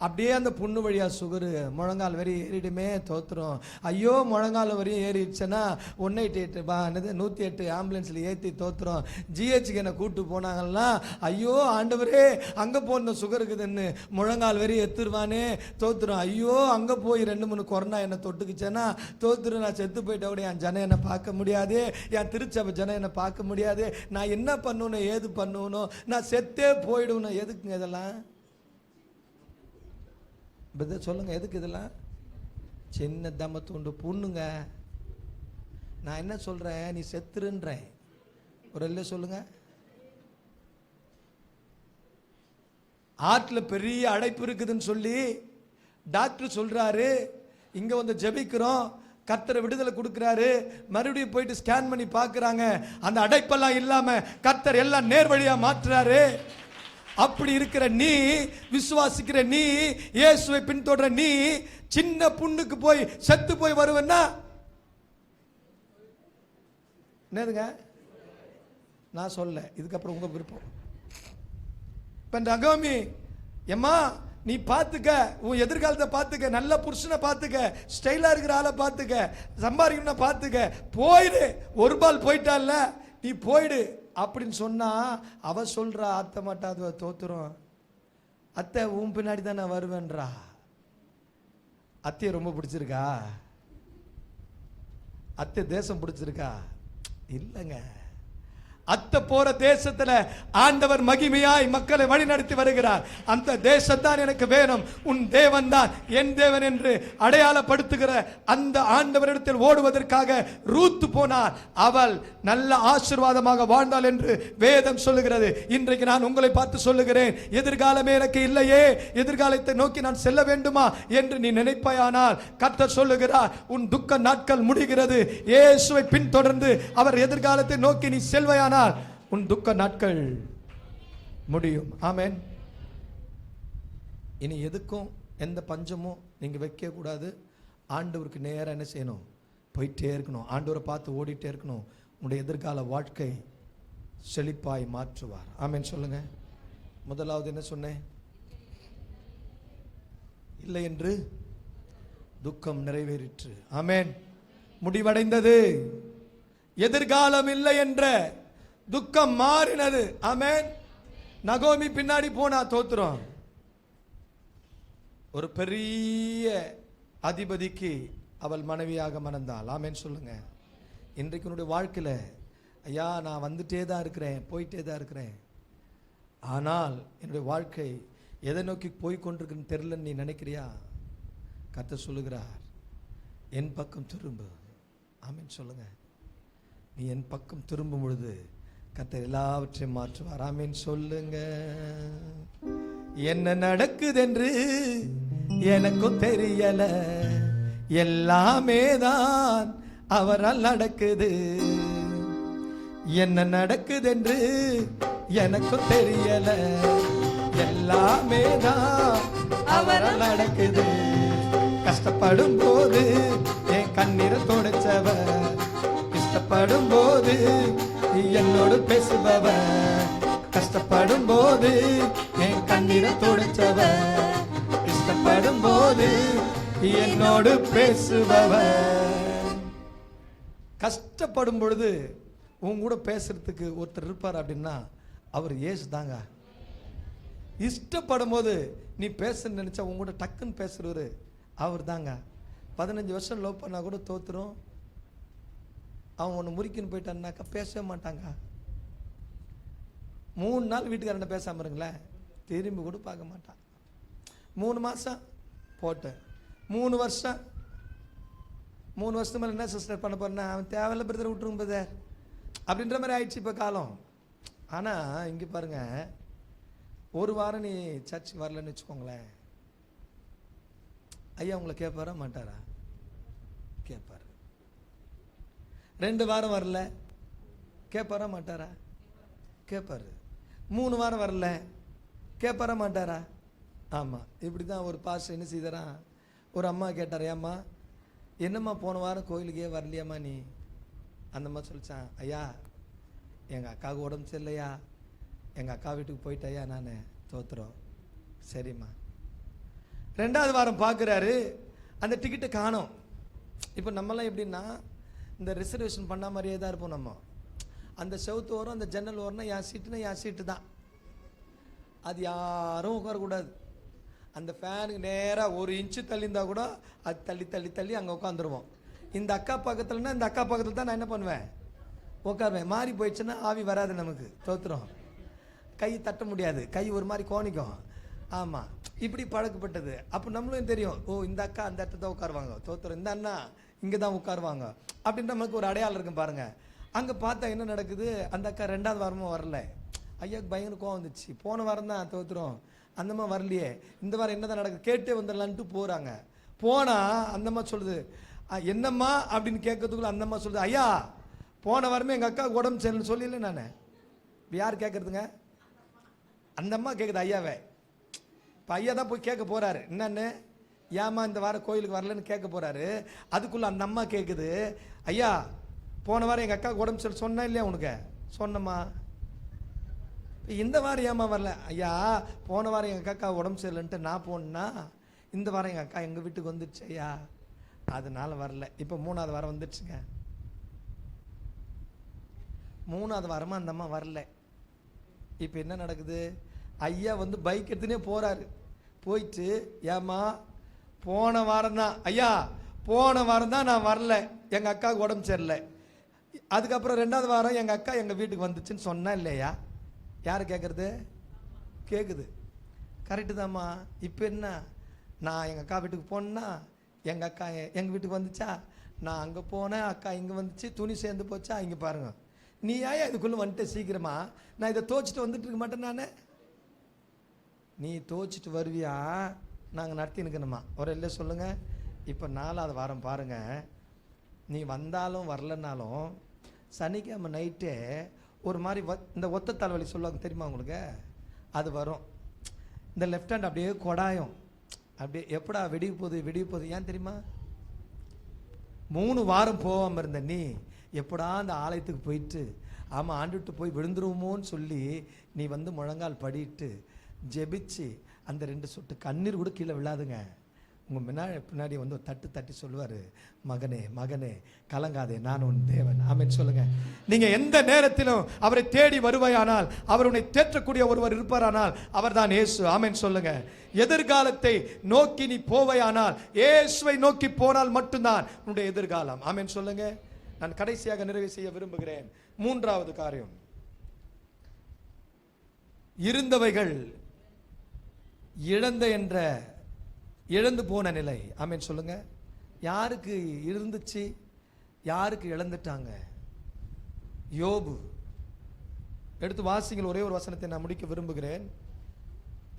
அப்படியே அந்த புண்ணு வழியா சுகரு முழங்கால் வரி ஏறிடுமே, தோத்துரும். ஐயோ முழங்கால் வரையும் ஏறிடுச்சுன்னா 108 ஆம்புலன்ஸில் ஏற்றி தோத்துரும். ஜிஹெச்சுக்கு என்னை கூப்பிட்டு போனாங்கன்னா, ஐயோ ஆண்டவரே அங்கே போன சுகர் இருக்குதுன்னு முழங்கால் வரி எடுத்துருவானே, தோத்துரும். ஐயோ அங்கே போய் 2-3 கொரோனா என்னை தொட்டுக்குச்சேன்னா தோத்துரும். நான் செத்து போயிட்ட கூட என் ஜனம் என்னை பார்க்க முடியாது, என் திருச்சபை ஜனம் என்னை பார்க்க முடியாது. நான் என்ன பண்ணணும், ஏது பண்ணணும், நான் செத்தே போயிடுவேன். எதுக்குங்க இதெல்லாம் சொல்லுங்க? எதுக்கு இதெல்லாம்? சின்ன தம்மத்துண்டு புண்ணுங்க. நான் என்ன சொல்றேன், நீ செத்துருன்றேன். ஒரு இல்லை சொல்லுங்க. ஆற்றுல பெரிய அடைப்பு இருக்குதுன்னு சொல்லி டாக்டர் சொல்றாரு, இங்க வந்து ஜெபிக்கிறோம், கர்த்தர் விடுதலை கொடுக்கிறாரு. மறுபடியும் போயிட்டு ஸ்கேன் பண்ணி பார்க்கறாங்க, அந்த அடைப்பெல்லாம் இல்லாம கர்த்தர் எல்லாம் நேர் வழியா மாற்றுறாரு. அப்படி இருக்கிற நீ, விசுவாசிக்கிற நீ, இயேசுவை பின்தொடர நீ, சின்ன புண்ணுக்கு போய் செத்து போய் வருவன்னா என்னதுங்க? நான் சொல்ல, இதுக்கப்புறம் உங்க விருப்பம். இப்ப நகோமி, எம்மா நீ பார்த்துக்க, உன் எதிர்காலத்தை பார்த்துக்க, நல்ல புருஷனை பார்த்துக்க, ஸ்டைலா இருக்கிற ஆளை பார்த்துக்க, சம்பாதிக்கணும்னா பார்த்துக்க, போயிடு. ஒரு பால் போயிட்டால, நீ போயிடு அப்படின்னு சொன்னா அவ சொல்றா, அத்தை மாட்டாது தோத்துரும். அத்தை உன் பின்னாடி தான் நான் வருவேன்றா. அத்தைய ரொம்ப பிடிச்சிருக்கா? அத்தை தேசம் பிடிச்சிருக்கா? இல்லைங்க. அத்தை போற தேசத்துல ஆண்டவர் மகிமையாய் மக்களை வழி நடத்தி வருகிறார். அந்த தேசம் தான் எனக்கு வேணும். உன் தேவன் தான் என் தேவன் என்று அடையாளப்படுத்துகிற அந்த ஆண்டவரிடத்தில் ஓடுவதற்காக ரூத்து போனார். அவள் நல்ல ஆசீர்வாதமாக வாழ்ந்தாள் என்று வேதம் சொல்லுகிறது. இன்றைக்கு நான் உங்களை பார்த்து சொல்லுகிறேன், எதிர்காலமே எனக்கு இல்லையே, எதிர்காலத்தை நோக்கி நான் செல்ல வேண்டுமா என்று நீ நினைப்பாயானால் கர்த்தர் சொல்லுகிறார், உன் துக்க நாட்கள் முடிகிறது. இயேசுவை பின்தொடர்ந்து அவர் எதிர்காலத்தை நோக்கி நீ செல்வாயானால் உன் துக்க நாட்கள் முடியும். ஆமென். இனி எதுக்கும் எந்த பஞ்சமும் நீங்க வைக்க கூடாது. ஆண்டவருக்கு நேரா என்ன செய்யணும்? போயிட்டே இருக்கணும். ஆண்டவரை பார்த்து ஓடிட்டே இருக்கணும். உன்னுடைய எதிர்கால வாழ்க்கை செழிப்பாய் மாற்றுவார். ஆமென் சொல்லுங்க. முதலாவது என்ன சொன்னேன்? இல்லை என்று துக்கம் நிறைவேறிற்று. ஆமென். முடிவடைந்தது. எதிர்காலம் இல்லை என்ற துக்கம் மாறினது. ஆமென். நகோமி பின்னாடி போனா தோத்துறோம். ஒரு பெரிய அதிபதிக்கு அவள் மனைவியாக மணந்தாள். ஆமென் சொல்லுங்க. இன்றைக்கு உன்னுடைய வாழ்க்கையில, ஐயா நான் வந்துட்டே தான் இருக்கிறேன், போயிட்டே தான் இருக்கிறேன், ஆனால் என்னுடைய வாழ்க்கை எதை நோக்கி போய் கொண்டிருக்குன்னு தெரியலன்னு நீ நினைக்கிறியா? கர்த்தர் சொல்லுகிறார், என் பக்கம் திரும்பு. ஆமென் சொல்லுங்க. நீ என் பக்கம் திரும்பும் பொழுது கர்த்தர் எல்லாவற்றையும் மாற்றுவார். ஆமென் சொல்லுங்க. என்ன நடக்குதென்று எனக்கும் தெரியல, எல்லாமே தான் அவரால் நடக்குது. என்ன நடக்குதென்று எனக்கும் தெரியல, எல்லாமே தான் அவரால் நடக்குது. கஷ்டப்படும் போது என் கண்ணீரை தொடச்சவர், இஷ்டப்படும் போது என்னோடு பேசுபவர். கஷ்டப்படும் போது என் கண்ணீரை தொடச்சவர், இஷ்டப்படும் போது என்னோடு பேசுபவர். கஷ்டப்படும் பொழுது உன் கூட பேசுறதுக்கு ஒருத்தர் இருப்பார் அப்படின்னா அவர் இயேசு தாங்க. இஷ்டப்படும் போது நீ பேச நினைச்சா உங்க கூட டக்குன்னு பேசுறவரு அவர் தாங்க. 15 வருஷம் லவ் பண்ணா கூட தோத்துரும். அவன் ஒன்று முறிக்கின்னு போயிட்டான்னாக்கா பேசவே மாட்டாங்க. 3 நாள் வீட்டுக்காரண்ட பேசாம இருங்களேன், திரும்பி கூட பார்க்க மாட்டான். 3 மாசம் போட்டேன், 3 வருஷம், 3 வருஷத்துக்கு மேலே என்ன சிஸ்டர் பண்ண போறேன்னா அவன் தேவையில்ல பிரதர் விட்டுருங்க பிரதர் அப்படின்ற மாதிரி ஆயிடுச்சு இப்போ காலம். ஆனால் இங்கே பாருங்க, ஒரு வாரம் நீ சர்ச்சுக்கு வரலன்னு வச்சுக்கோங்களேன், ஐயா உங்களை கேட்பாரா மாட்டாரா? கேட்பாரு. 2 வாரம் வரல கேட்பாரா மாட்டாரா? கேட்பாரு. 3 வாரம் வரல கேட்பாரா மாட்டாரா? ஆமாம். இப்படி தான் ஒரு பாஸ்டர் என்ன செய்தாரா, ஒரு அம்மா கேட்டார், ஏம்மா என்னம்மா போன வாரம் கோயிலுக்கே வரலையாம்மா நீ? அந்த மாதிரி சொல்லிச்சான், ஐயா எங்கள் அக்காவுக்கு உடம்பு சரியில்லையா, எங்கள் அக்கா வீட்டுக்கு போயிட்டாயா நான் தோத்துறோம். சரிம்மா. 2வது வாரம் பார்க்குறாரு, அந்த டிக்கெட்டை காணோம். இப்போ நம்மளாம் எப்படின்னா இந்த ரிசர்வேஷன் பண்ண மாதிரியே தான் இருப்போம். நம்ம அந்த செவுத்து ஓரம் அந்த ஜன்னல் ஓரம்னா என் சீட்டுனா என் சீட்டு தான், அது யாரும் உட்காரக்கூடாது. அந்த ஃபேனுக்கு நேராக 1 இன்ச்சு தள்ளியிருந்தா கூட அது தள்ளி தள்ளி தள்ளி அங்கே உட்காந்துருவோம். இந்த அக்கா பக்கத்துலன்னா இந்த அக்கா பக்கத்தில் தான் நான் என்ன பண்ணுவேன், உட்காருவேன். மாறி போயிடுச்சுன்னா ஆவி வராது நமக்கு, தோத்துரும். கை தட்ட முடியாது, கை ஒரு மாதிரி கோணிக்கும். ஆமாம், இப்படி பழக்கப்பட்டது. அப்போ நம்மளும் தெரியும், ஓ இந்த அக்கா அந்த இடத்துல தான் உட்காருவாங்க, தோத்துரும். இந்த அண்ணா இங்கே தான் உட்காருவாங்க அப்படின்ற நமக்கு ஒரு அடையாளம் இருக்கும் பாருங்க. அங்கே பார்த்தா என்ன நடக்குது, அந்த அக்கா 2வது வாரமும் வரல. ஐயாவுக்கு பயங்கர கோவம் வந்துச்சு, போன வாரம் தான் தோத்துரும், அந்தம்மா வரலையே, இந்த வாரம் என்ன தான் நடக்குது கேட்டே வந்துடலான்ட்டு போகிறாங்க. போனால் அந்தம்மா சொல்லுது, என்னம்மா அப்படின்னு கேட்கறதுக்குள்ள அந்தம்மா சொல்லுது, ஐயா போன வாரமே எங்கள் அக்கா உடம்பு சரியில்லைன்னு சொல்லல நான். யார் கேட்குறதுங்க? அந்தம்மா கேட்குது ஐயாவே. இப்போ ஐயா தான் போய் கேட்க போகிறாரு, என்னன்னு ஏம்மா இந்த வாரம் கோயிலுக்கு வரலன்னு கேட்க போகிறாரு. அதுக்குள்ளே அந்த அம்மா கேட்குது, ஐயா போன வாரம் எங்கள் அக்கா உடம்பு சரி சொன்னா இல்லையா உனக்கு? சொன்னம்மா. இந்த வாரம் ஏமா வரல? ஐயா போன வாரம் எங்கள் அக்கா உடம்பு சரியில்லைன்ட்டு நான் போனேன்னா இந்த வாரம் எங்கள் அக்கா எங்கள் வீட்டுக்கு வந்துடுச்சு ஐயா, அதனால வரல. இப்போ 3வது வாரம் வந்துடுச்சுங்க. 3வது வாரமாக அந்த அம்மா வரல. இப்போ என்ன நடக்குது, ஐயா வந்து பைக் எடுத்துனே போகிறாரு. போயிட்டு ஏம்மா போன வாரம் தான் ஐயா, போன வாரம் தான் நான் வரல, எங்கள் அக்காவுக்கு உடம்பு சரியில்லை. அதுக்கப்புறம் 2வது வாரம் எங்கள் அக்கா எங்கள் வீட்டுக்கு வந்துச்சுன்னு சொன்னா இல்லையா? யார் கேட்குறது? கேட்குது. கரெக்டு தாம்மா. இப்போ என்ன, நான் எங்கள் அக்கா வீட்டுக்கு போனேன்னா எங்கள் அக்கா எங்கள் வீட்டுக்கு வந்துச்சா, நான் அங்கே போனேன் அக்கா இங்கே வந்துச்சு, துணி சேர்ந்து போச்சா, இங்கே பாருங்க. நீ ஏன் இதுக்குள்ளே வந்துட்டு சீக்கிரமா, நான் இதை தோச்சிட்டு வந்துட்டு இருக்க மாட்டேன் நான். நீ தோச்சிட்டு வருவியா, நாங்கள் நடத்தி நிற்கணுமா? ஒரு இல்லை சொல்லுங்கள். இப்போ 4வது வாரம் பாருங்க, நீ வந்தாலும் வரலன்னாலும் சனிக்கிழமை நைட்டே ஒரு மாதிரி இந்த ஒத்த தலைவலி சொல்லுவாங்க தெரியுமா உங்களுக்கு? அது வரும். இந்த லெஃப்ட் ஹேண்ட் அப்படியே கொடாயம், அப்படியே எப்படா வெடிக்க போகுது. ஏன் தெரியுமா? 3 வாரம் போகாமல் இருந்த நீ எப்படா அந்த ஆலயத்துக்கு போயிட்டு ஆமாம் ஆண்டுட்டு போய் விழுந்துருவோமோன்னு சொல்லி நீ வந்து முழங்கால் படிட்டு ஜெபிச்சு அந்த 2 சொட்டு கண்ணீர் கூட கீழே விழாதுங்க. உங்கள் பின்னாடி வந்து ஒரு தட்டி சொல்லுவார், மகனே மகனே கலங்காதே, நான் உன் தேவன். ஆமென் சொல்லுங்க. நீங்கள் எந்த நேரத்திலும் அவரை தேடி வருவாயானால், அவர் உன்னை தேற்றக்கூடிய ஒருவர் இருப்பாரானால் அவர் தான் இயேசு. ஆமென் சொல்லுங்க. எதிர்காலத்தை நோக்கி நீ போவையானால், இயேசுவை நோக்கி போனால் மட்டும்தான் உன்னுடைய எதிர்காலம். ஆமென் சொல்லுங்க. நான் கடைசியாக நிறைவு செய்ய விரும்புகிறேன். 3வது காரியம், இருந்தவைகள் இழந்து போன நிலை. ஆமென் சொல்லுங்க. யாருக்கு இருந்துச்சு, யாருக்கு இழந்துட்டாங்க? யோபு. எடுத்து வாசிங்கள். ஒரே ஒரு வசனத்தை நான் முடிக்க விரும்புகிறேன்.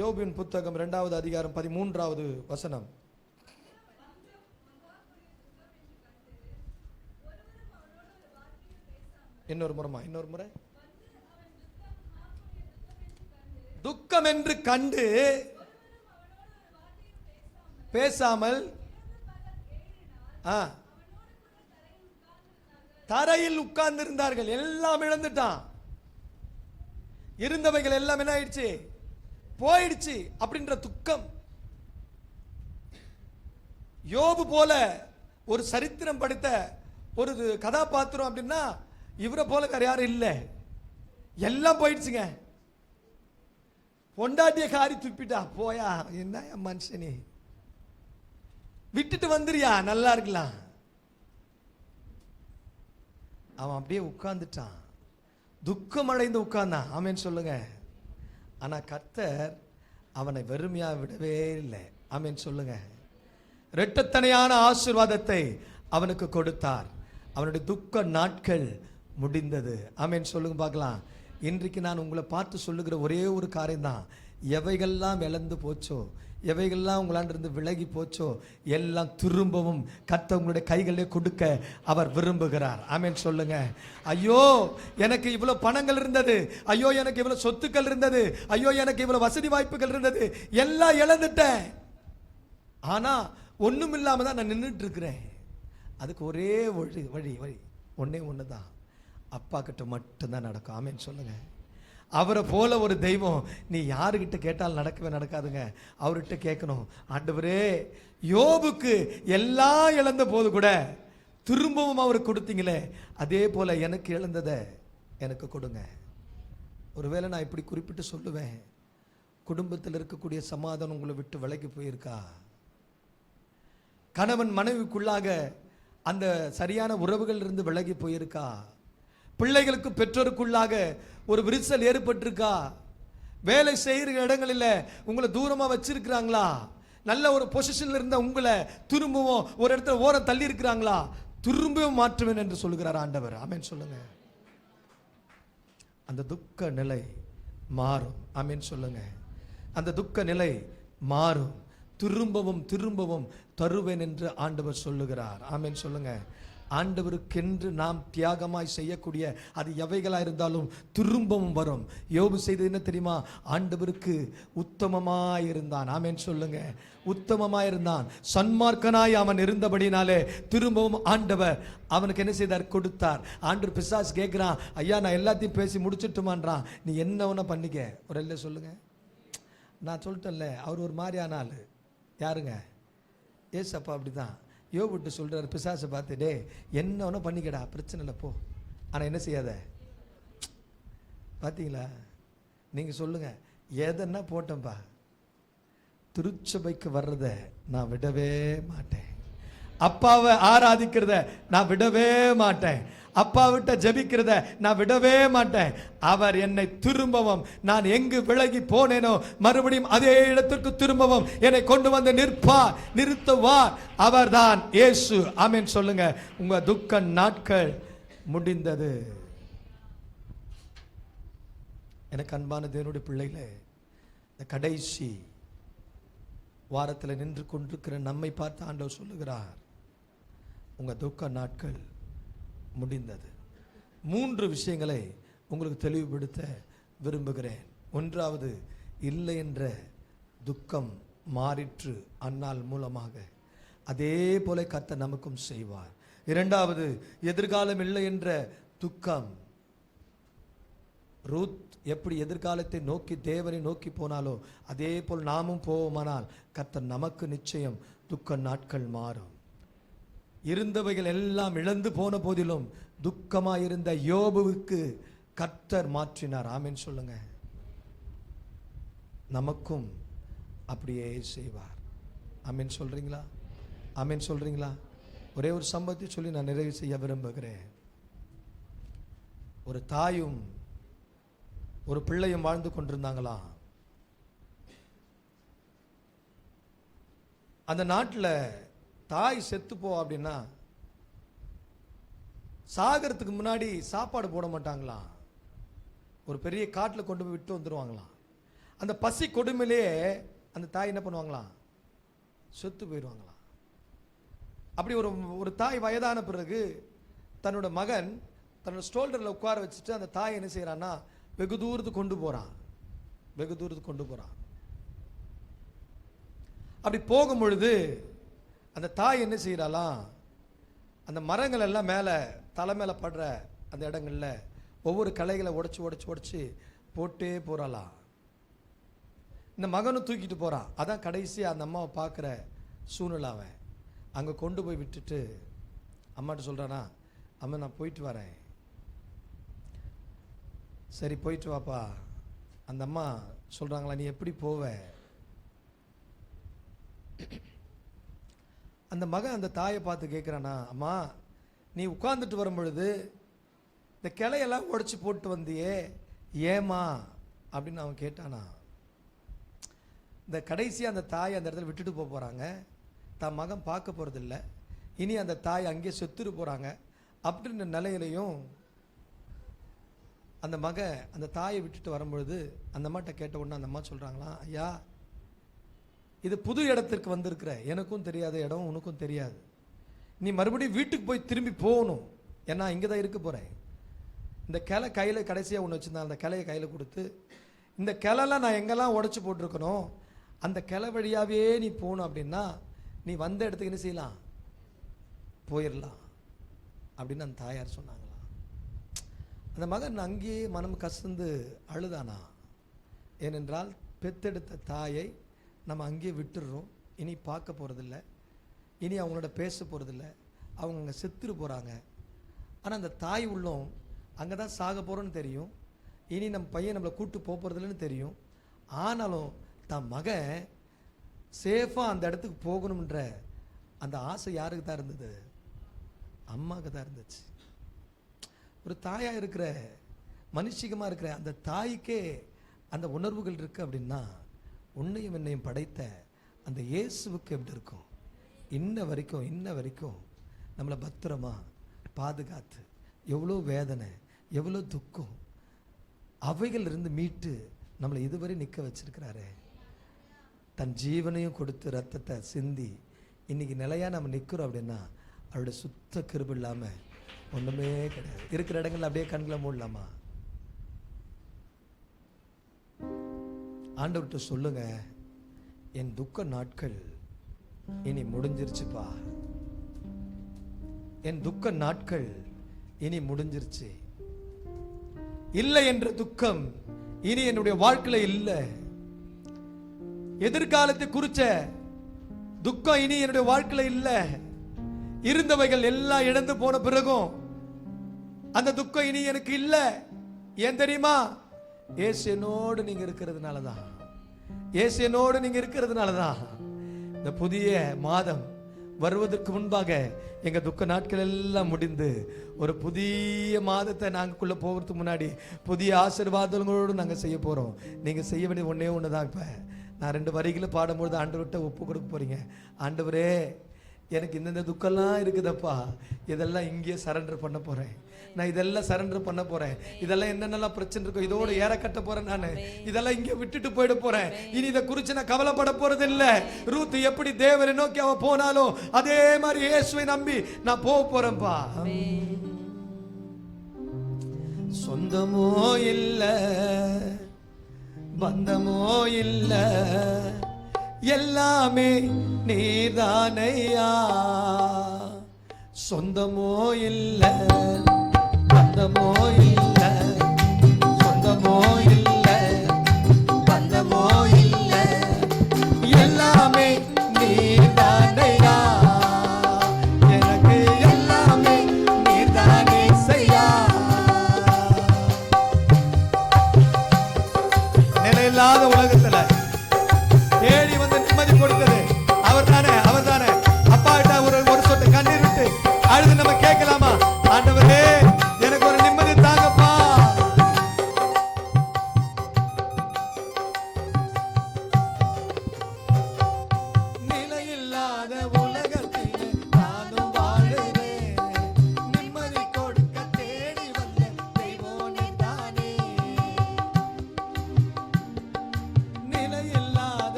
யோபுவின் புத்தகம் 2வது அதிகாரம் 13வது வசனம். இன்னொரு முறை துக்கம் என்று கண்டு பேசாமல் தரையில் உட்கார்ந்து இருந்தார்கள். எல்லாம் இழந்துட்டான். இருந்தவைகள் எல்லாம் என்ன ஆயிடுச்சு? போயிடுச்சு அப்படின்ற துக்கம். யோபு போல ஒரு சரித்திரம் படித்த ஒரு கதாபாத்திரம் அப்படின்னா இவரை போல வேற யாரும் இல்லை. எல்லாம் போயிடுச்சுங்க. பொண்டாட்டிய காரி துப்பிட்டா, போயா என்ன மனுஷனே, விட்டுட்டு வந்துறியா, நல்லா இருக்கலாம். அவன் அப்படியே உட்கார்ந்துட்டான், துக்கம் அடைந்து உட்கார்ந்தான். ஆமென் சொல்லுங்க. ஆனா கர்த்தர் அவனை வெறுமையா விடவே இல்லை. ஆமென் சொல்லுங்க. இரட்டத்தனையான ஆசீர்வாதத்தை அவனுக்கு கொடுத்தார். அவனுடைய துக்க நாட்கள் முடிந்தது. ஆமென் சொல்லுங்க பார்க்கலாம். இன்றைக்கு நான் உங்களை பார்த்து சொல்லுகிற ஒரே ஒரு காரியம் தான், எவைகள்லாம் இழந்து போச்சோ, எவைகள்லாம் உங்களாண்டிருந்து விலகி போச்சோ, எல்லாம் திரும்பவும் கர்த்தர் உங்களுடைய கைகளிலே கொடுக்க அவர் விரும்புகிறார். ஆமென் சொல்லுங்க. ஐயோ எனக்கு இவ்வளவு பணங்கள் இருந்தது, ஐயோ எனக்கு இவ்வளவு சொத்துக்கள் இருந்தது, ஐயோ எனக்கு இவ்வளவு வசதி வாய்ப்புகள் இருந்தது, எல்லாம் இழந்துட்டேன். ஆனா ஒண்ணும் இல்லாம தான் நான் நின்றுட்டு இருக்கிறேன். அதுக்கு ஒரே வழி ஒன்னே ஒண்ணுதான், அப்பா கிட்ட மட்டும்தான் நடக்கும். ஆமென் சொல்லுங்க. அவரை போல ஒரு தெய்வம் நீ யாருகிட்ட கேட்டாலும் நடக்கவே நடக்காதுங்க. அவர்கிட்ட கேட்கணும். ஆண்டவரே, யோபுக்கு எல்லாம் இழந்த போது கூட திரும்பவும் அவருக்கு கொடுத்தீங்களே, அதே போல எனக்கு இழந்ததை எனக்கு கொடுங்க. ஒருவேளை நான் இப்படி குறிப்பிட்டு சொல்லுவேன், குடும்பத்தில் இருக்கக்கூடிய சமாதானம் உங்களை விட்டு விலகி போயிருக்கா? கணவன் மனைவிக்குள்ளாக அந்த சரியான உறவுகள் இருந்து விலகி போயிருக்கா? பிள்ளைகளுக்கு பெற்றோருக்குள்ளாக ஒரு விரிசல் ஏற்பட்டிருக்கா? வேலை செய்கிற இடங்களில் உங்களை தூரமா வச்சிருக்கிறாங்களா? நல்ல ஒரு பொசிஷன்ல இருந்த உங்களை திரும்பவும் ஒரு இடத்துல ஓரம் தள்ளி இருக்கிறாங்களா? திரும்பவும் மாற்றுவேன் என்று சொல்லுகிறார் ஆண்டவர். ஆமென் சொல்லுங்க. அந்த துக்க நிலை மாறும். ஆமென் சொல்லுங்க. அந்த துக்க நிலை மாறும். திரும்பவும் தருவேன் என்று ஆண்டவர் சொல்லுகிறார். ஆமென் சொல்லுங்க. ஆண்டவருக்கென்று நாம் தியாகமாய் செய்யக்கூடிய அது எவைகளா இருந்தாலும் திரும்பவும் வரும். யோபு செய்தது என்ன தெரியுமா? ஆண்டவருக்கு உத்தமமாய் இருந்தான். ஆமென் சொல்லுங்க. உத்தமமாய் இருந்தான், சன்மார்க்கனாய் அவன் இருந்தபடினாலே திரும்பவும் ஆண்டவர் அவனுக்கு என்ன செய்தார்? கொடுத்தார். ஆண்டவர் பிசாசு கேட்கிறான், ஐயா நான் எல்லாத்தையும் பேசி முடிச்சுட்டுமான்றான். நீ என்ன வேணா பண்ணிக்க. ஒரு இல்லை சொல்லுங்க. நான் சொல்லிட்டேன்ல, அவர் ஒரு மாதிரியான ஆள். யாருங்க? ஏசப்பா அப்படிதான் யோபுட்டு சொல்றாரு பிசாசை பார்த்து, டே என்ன ஒன்றும் பண்ணிக்கடா, பிரச்சனை இல்லை போ, ஆனால் என்ன செய்யாத. பார்த்தீங்களா? நீங்கள் சொல்லுங்க, எதன்னா போட்டேன்பா, திருச்சபைக்கு வர்றத நான் விடவே மாட்டேன், அப்பாவை ஆராதிக்கிறத நான் விடவே மாட்டேன், அப்பாவிட்ட ஜெபிக்கிறத நான் விடவே மாட்டேன். அவர் என்னை திரும்பவும் நான் எங்கு விலகி போனேனோ மறுபடியும் அதே இடத்திற்கு திரும்பவும் என்னை கொண்டு வந்து நிறுத்துவார். அவர்தான் இயேசு. ஆமென் சொல்லுங்க. உங்க துக்க நாட்கள் முடிந்தது. எனக்கு அன்பான தேவனுடைய பிள்ளைகளே, இந்த கடைசி வாரத்தில் நின்று கொண்டிருக்கிற நம்மை பார்த்து ஆண்டவர் சொல்லுகிறார், உங்க துக்க நாட்கள் முடிந்தது. 3 விஷயங்களை உங்களுக்கு தெளிவுபடுத்த விரும்புகிறேன். ஒன்றாவது, இல்லை என்ற துக்கம் மாறிற்று அன்னாள் மூலமாக, அதே போல கர்த்தர் நமக்கும் செய்வார். இரண்டாவது, எதிர்காலம் இல்லை என்ற துக்கம். ரூத் எப்படி எதிர்காலத்தை நோக்கி தேவனை நோக்கி போனாலோ அதே போல் நாமும் போவோமானால் கர்த்தர் நமக்கு நிச்சயம் துக்க நாட்கள் மாறும். இருந்தவைகள் எல்லாம் இழந்து போன போதிலும் துக்கமாயிருந்த யோபுவுக்கு கர்த்தர் மாற்றினார். ஆமென் சொல்லுங்க. நமக்கும் அப்படியே செய்வார். ஆமென் சொல்றீங்களா? ஆமென் சொல்றீங்களா? ஒரே ஒரு சம்பவத்தை சொல்லி நான் நிறைவு செய்ய விரும்புகிறேன். ஒரு தாயும் ஒரு பிள்ளையும் வாழ்ந்து கொண்டிருந்தாங்களாம். அந்த நாட்டில் தாய் செத்துப்போ அப்படின்னா சாகரத்துக்கு முன்னாடி சாப்பாடு போட மாட்டாங்களாம். ஒரு பெரிய காட்டில் கொண்டு போய் விட்டு வந்துடுவாங்களாம். அந்த பசி கொடுமையிலே அந்த தாய் என்ன பண்ணுவாங்களாம்? செத்து போயிடுவாங்களாம். அப்படி ஒரு தாய் வயதான பிறகு தன்னோட மகன் தன்னோட ஸ்டோல்டரில் உட்கார வச்சுட்டு அந்த தாய் என்ன செய்கிறான்னா வெகு தூரத்துக்கு கொண்டு போகிறான். அப்படி போகும் பொழுது அந்த தாய் என்ன செய்கிறாளாம், அந்த மரங்கள் எல்லாம் மேலே தலை மேலே படுற அந்த இடங்கள்ல ஒவ்வொரு களைகளை உடைச்சு போட்டே போகிறாளாம். இந்த மகனும் தூக்கிட்டு போகிறான். அதான் கடைசியாக அந்த அம்மாவை பார்க்குற சூழ்நிலை. அவன் அங்கே கொண்டு போய் விட்டுட்டு அம்மாட்ட சொல்கிறானா, அம்மா நான் போயிட்டு வரேன். சரி போயிட்டு வாப்பா. அந்த அம்மா சொல்கிறாங்களா, நீ எப்படி போவ? அந்த மகன் அந்த தாயை பார்த்து கேட்குறானா, அம்மா நீ உட்கார்ந்துட்டு வரும் பொழுது இந்த கிளையெல்லாம் உடைச்சி போட்டு வந்தியே, ஏமா அப்படின்னு அவன் கேட்டானா. இந்த கடைசியாக அந்த தாய் அந்த இடத்துல விட்டுட்டு போகிறாங்க. தான் மகன் பார்க்க போகிறதில்ல. இனி அந்த தாய் அங்கேயே செத்துட்டு போகிறாங்க. அப்படின்ற நிலையிலையும் அந்த மகன் அந்த தாயை விட்டுட்டு வரும்பொழுது அந்த அம்மாட்ட கேட்ட உடனே அந்த அம்மா சொல்கிறாங்களாம், ஐயா இது புது இடத்திற்கு வந்திருக்கிற, எனக்கும் தெரியாத இடம், உனக்கும் தெரியாது. நீ மறுபடியும் வீட்டுக்கு போய் திரும்பி போகணும். ஏன்னா இங்கே தான் இருக்க போகிறேன். இந்த கிளை கையில் கடைசியாக ஒன்று வச்சுருந்தேன், அந்த கிளையை கையில் கொடுத்து, இந்த கிளைலாம் நான் எங்கெல்லாம் உடச்சி போட்டிருக்கணும் அந்த கிளை வழியாகவே நீ போகணும். அப்படின்னா நீ வந்த இடத்துக்கு என்ன செய்யலாம், போயிடலாம் அப்படின்னு அந்த தாயார் சொன்னாங்களாம். அந்த மகன் அங்கேயே மனம் கசந்து அழுதானா. ஏனென்றால் பெத்தெடுத்த தாயை நம்ம அங்கேயே விட்டுடுறோம். இனி பார்க்க போகிறதில்ல, இனி அவங்களோட பேச போகிறதில்ல, அவங்க அங்கே செத்துரு போகிறாங்க. ஆனால் அந்த தாய் உள்ளம் அங்கே தான் சாக போகிறோன்னு தெரியும். இனி நம்ம பையன் நம்மளை கூப்பிட்டு போகிறதில்லன்னு தெரியும். ஆனாலும் தன் மகன் சேஃபாக அந்த இடத்துக்கு போகணுன்ற அந்த ஆசை யாருக்கு தான் இருந்தது? அம்மாவுக்கு தான் இருந்துச்சு. ஒரு தாயாக இருக்கிற, மனுஷிகமாக இருக்கிற அந்த தாய்க்கே அந்த உணர்வுகள் இருக்குது அப்படின்னா உன்னையும் என்னையும் படைத்த அந்த இயேசுவுக்கு எப்படி இருக்கும்? இன்ன வரைக்கும் நம்மளை பத்திரமா பாதுகாத்து எவ்வளோ வேதனை, எவ்வளோ துக்கம், அவைகள் இருந்து மீட்டு நம்மளை இதுவரை நிற்க வச்சிருக்கிறாரு. தன் ஜீவனையும் கொடுத்து ரத்தத்தை சிந்தி இன்னைக்கு நிலையாக நம்ம நிற்கிறோம் அப்படின்னா அவருடைய சுத்த கிருபை இல்லாமல் ஒன்றுமே கிடையாது. இருக்கிற இடங்கள்ல அப்படியே கண்களை மூடலாமா? ஆண்டவர்கிட்ட சொல்லுங்க, என் துக்க நாட்கள் இனி முடிஞ்சிருச்சுப்பா. என் துக்க நாட்கள் இனி முடிஞ்சிருச்சு. இல்லை என்ற துக்கம் இனி என்னுடைய வாழ்க்கையில இல்லை. எதிர்காலத்தை குறிச்ச துக்கம் இனி என்னுடைய வாழ்க்கையில இல்லை. இருந்தவைகள் எல்லாம் இழந்து போன பிறகும் அந்த துக்கம் இனி எனக்கு இல்லை. ஏன் தெரியுமா? இயேசு என்னோடு நீங்க இருக்கிறதுனாலதான். இயேசு என்னோடு நீங்க இருக்கிறதுனாலதான் இந்த புதிய மாதம் வருவதற்கு முன்பாக எங்க துக்க நாட்கள் எல்லாம் முடிந்து ஒரு புதிய மாதத்தை நாங்களுக்குள்ள போகிறதுக்கு முன்னாடி புதிய ஆசீர்வாதங்களோடு நாங்க செய்ய போறோம். நீங்க செய்ய வேண்டிய ஒன்னே ஒண்ணுதான். இப்ப நான் 2 வரிகளை பாடும்பொழுது ஆண்டவர்கிட்ட ஒப்பு கொடுக்க போறீங்க. ஆண்டவரே, எனக்கு இந்த துக்கம்லாம் இருக்குதப்பா, இதெல்லாம் இங்கேயே சரண்டர் பண்ண போறேன். நான் இதெல்லாம் சரண்டர் பண்ண போறேன். இதெல்லாம் என்னென்னலாம் பிரச்சனை இருக்கும் இதோட ஏற கட்ட போறேன். நான் இதெல்லாம் இங்கே விட்டுட்டு போயிட போறேன். இனி இதை குறித்து நான் கவலைப்பட போறது இல்லை. ரூத் எப்படி தேவரை நோக்கி அவ போனாலும் அதே மாதிரி இயேசுவை நம்பி நான் போக போறேன்ப்பா. சொந்தமோ இல்ல, பந்தமோ இல்ல, எல்லாமே நீதானையா. சொந்தமோ இல்ல, பந்தமோ இல்ல, சொந்தமோ இல்ல, பந்தமோ இல்ல, எல்லாமே நீதானையா. எனக்கு எல்லாமே நீதானே செய்யா. நிலையில்லாத உலகத்துல தேடி வந்து நிம்மதி கொடுத்தது அவர் தானே. அப்பா கிட்ட ஒரு சொட்டு கண்ணீர் விட்டு அழுது நம்ம கேட்கலாமா? ஆண்டவரே, எனக்கு ஒரு நிம்மதி தாங்கப்பா.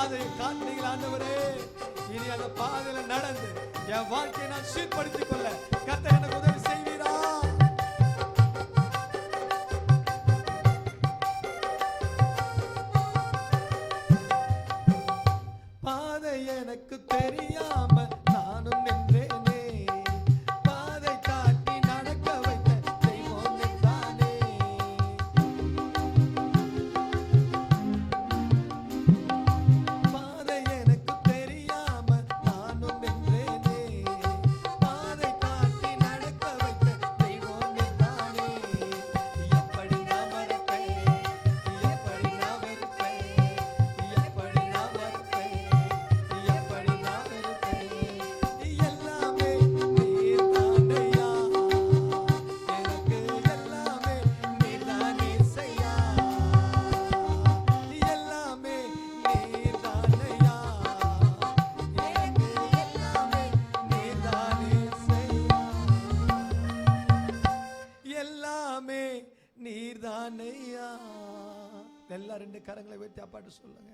பாதையை காட்டுறீங்களா ஆண்டவரே? இனி அந்த பாதையில நடந்து என் வாழ்க்கையை நான் சீர்படுத்திக் கொள்ள கர்த்தர் எனக்கு உதவி செய்வீரா? பாதை எனக்கு தெரியாம நானும் நின்றேனே, பாதை காட்டி நடக்க வைத்த தெய்வம் நீதானே. பாதை எனக்கு தெரியாம நானும் நின்றேனே, பாதை காட்டி நடக்க வைத்த தெய்வம் நீதானே. எப்படி நான் மறப்பேன், எப்படி நான் வெறுப்பேன், எப்படி நான் மறப்பேன், எப்படி நான் வெறுப்பேன். எல்லாமே நீர்தானையா, எனக்கு எல்லாமே நீர்தானே செய்யா. எல்லாமே நீர்தானையா, எனக்கு எல்லாமே நீர்தானே செய்யா. எல்லாமே நீர்தானையா. எல்லா ரெண்டு கரங்களை வைத்து அப்பாட்டு சொல்லுங்க.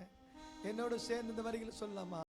என்னோட சேர்ந்து இந்த வரிகளை சொல்லலாமா?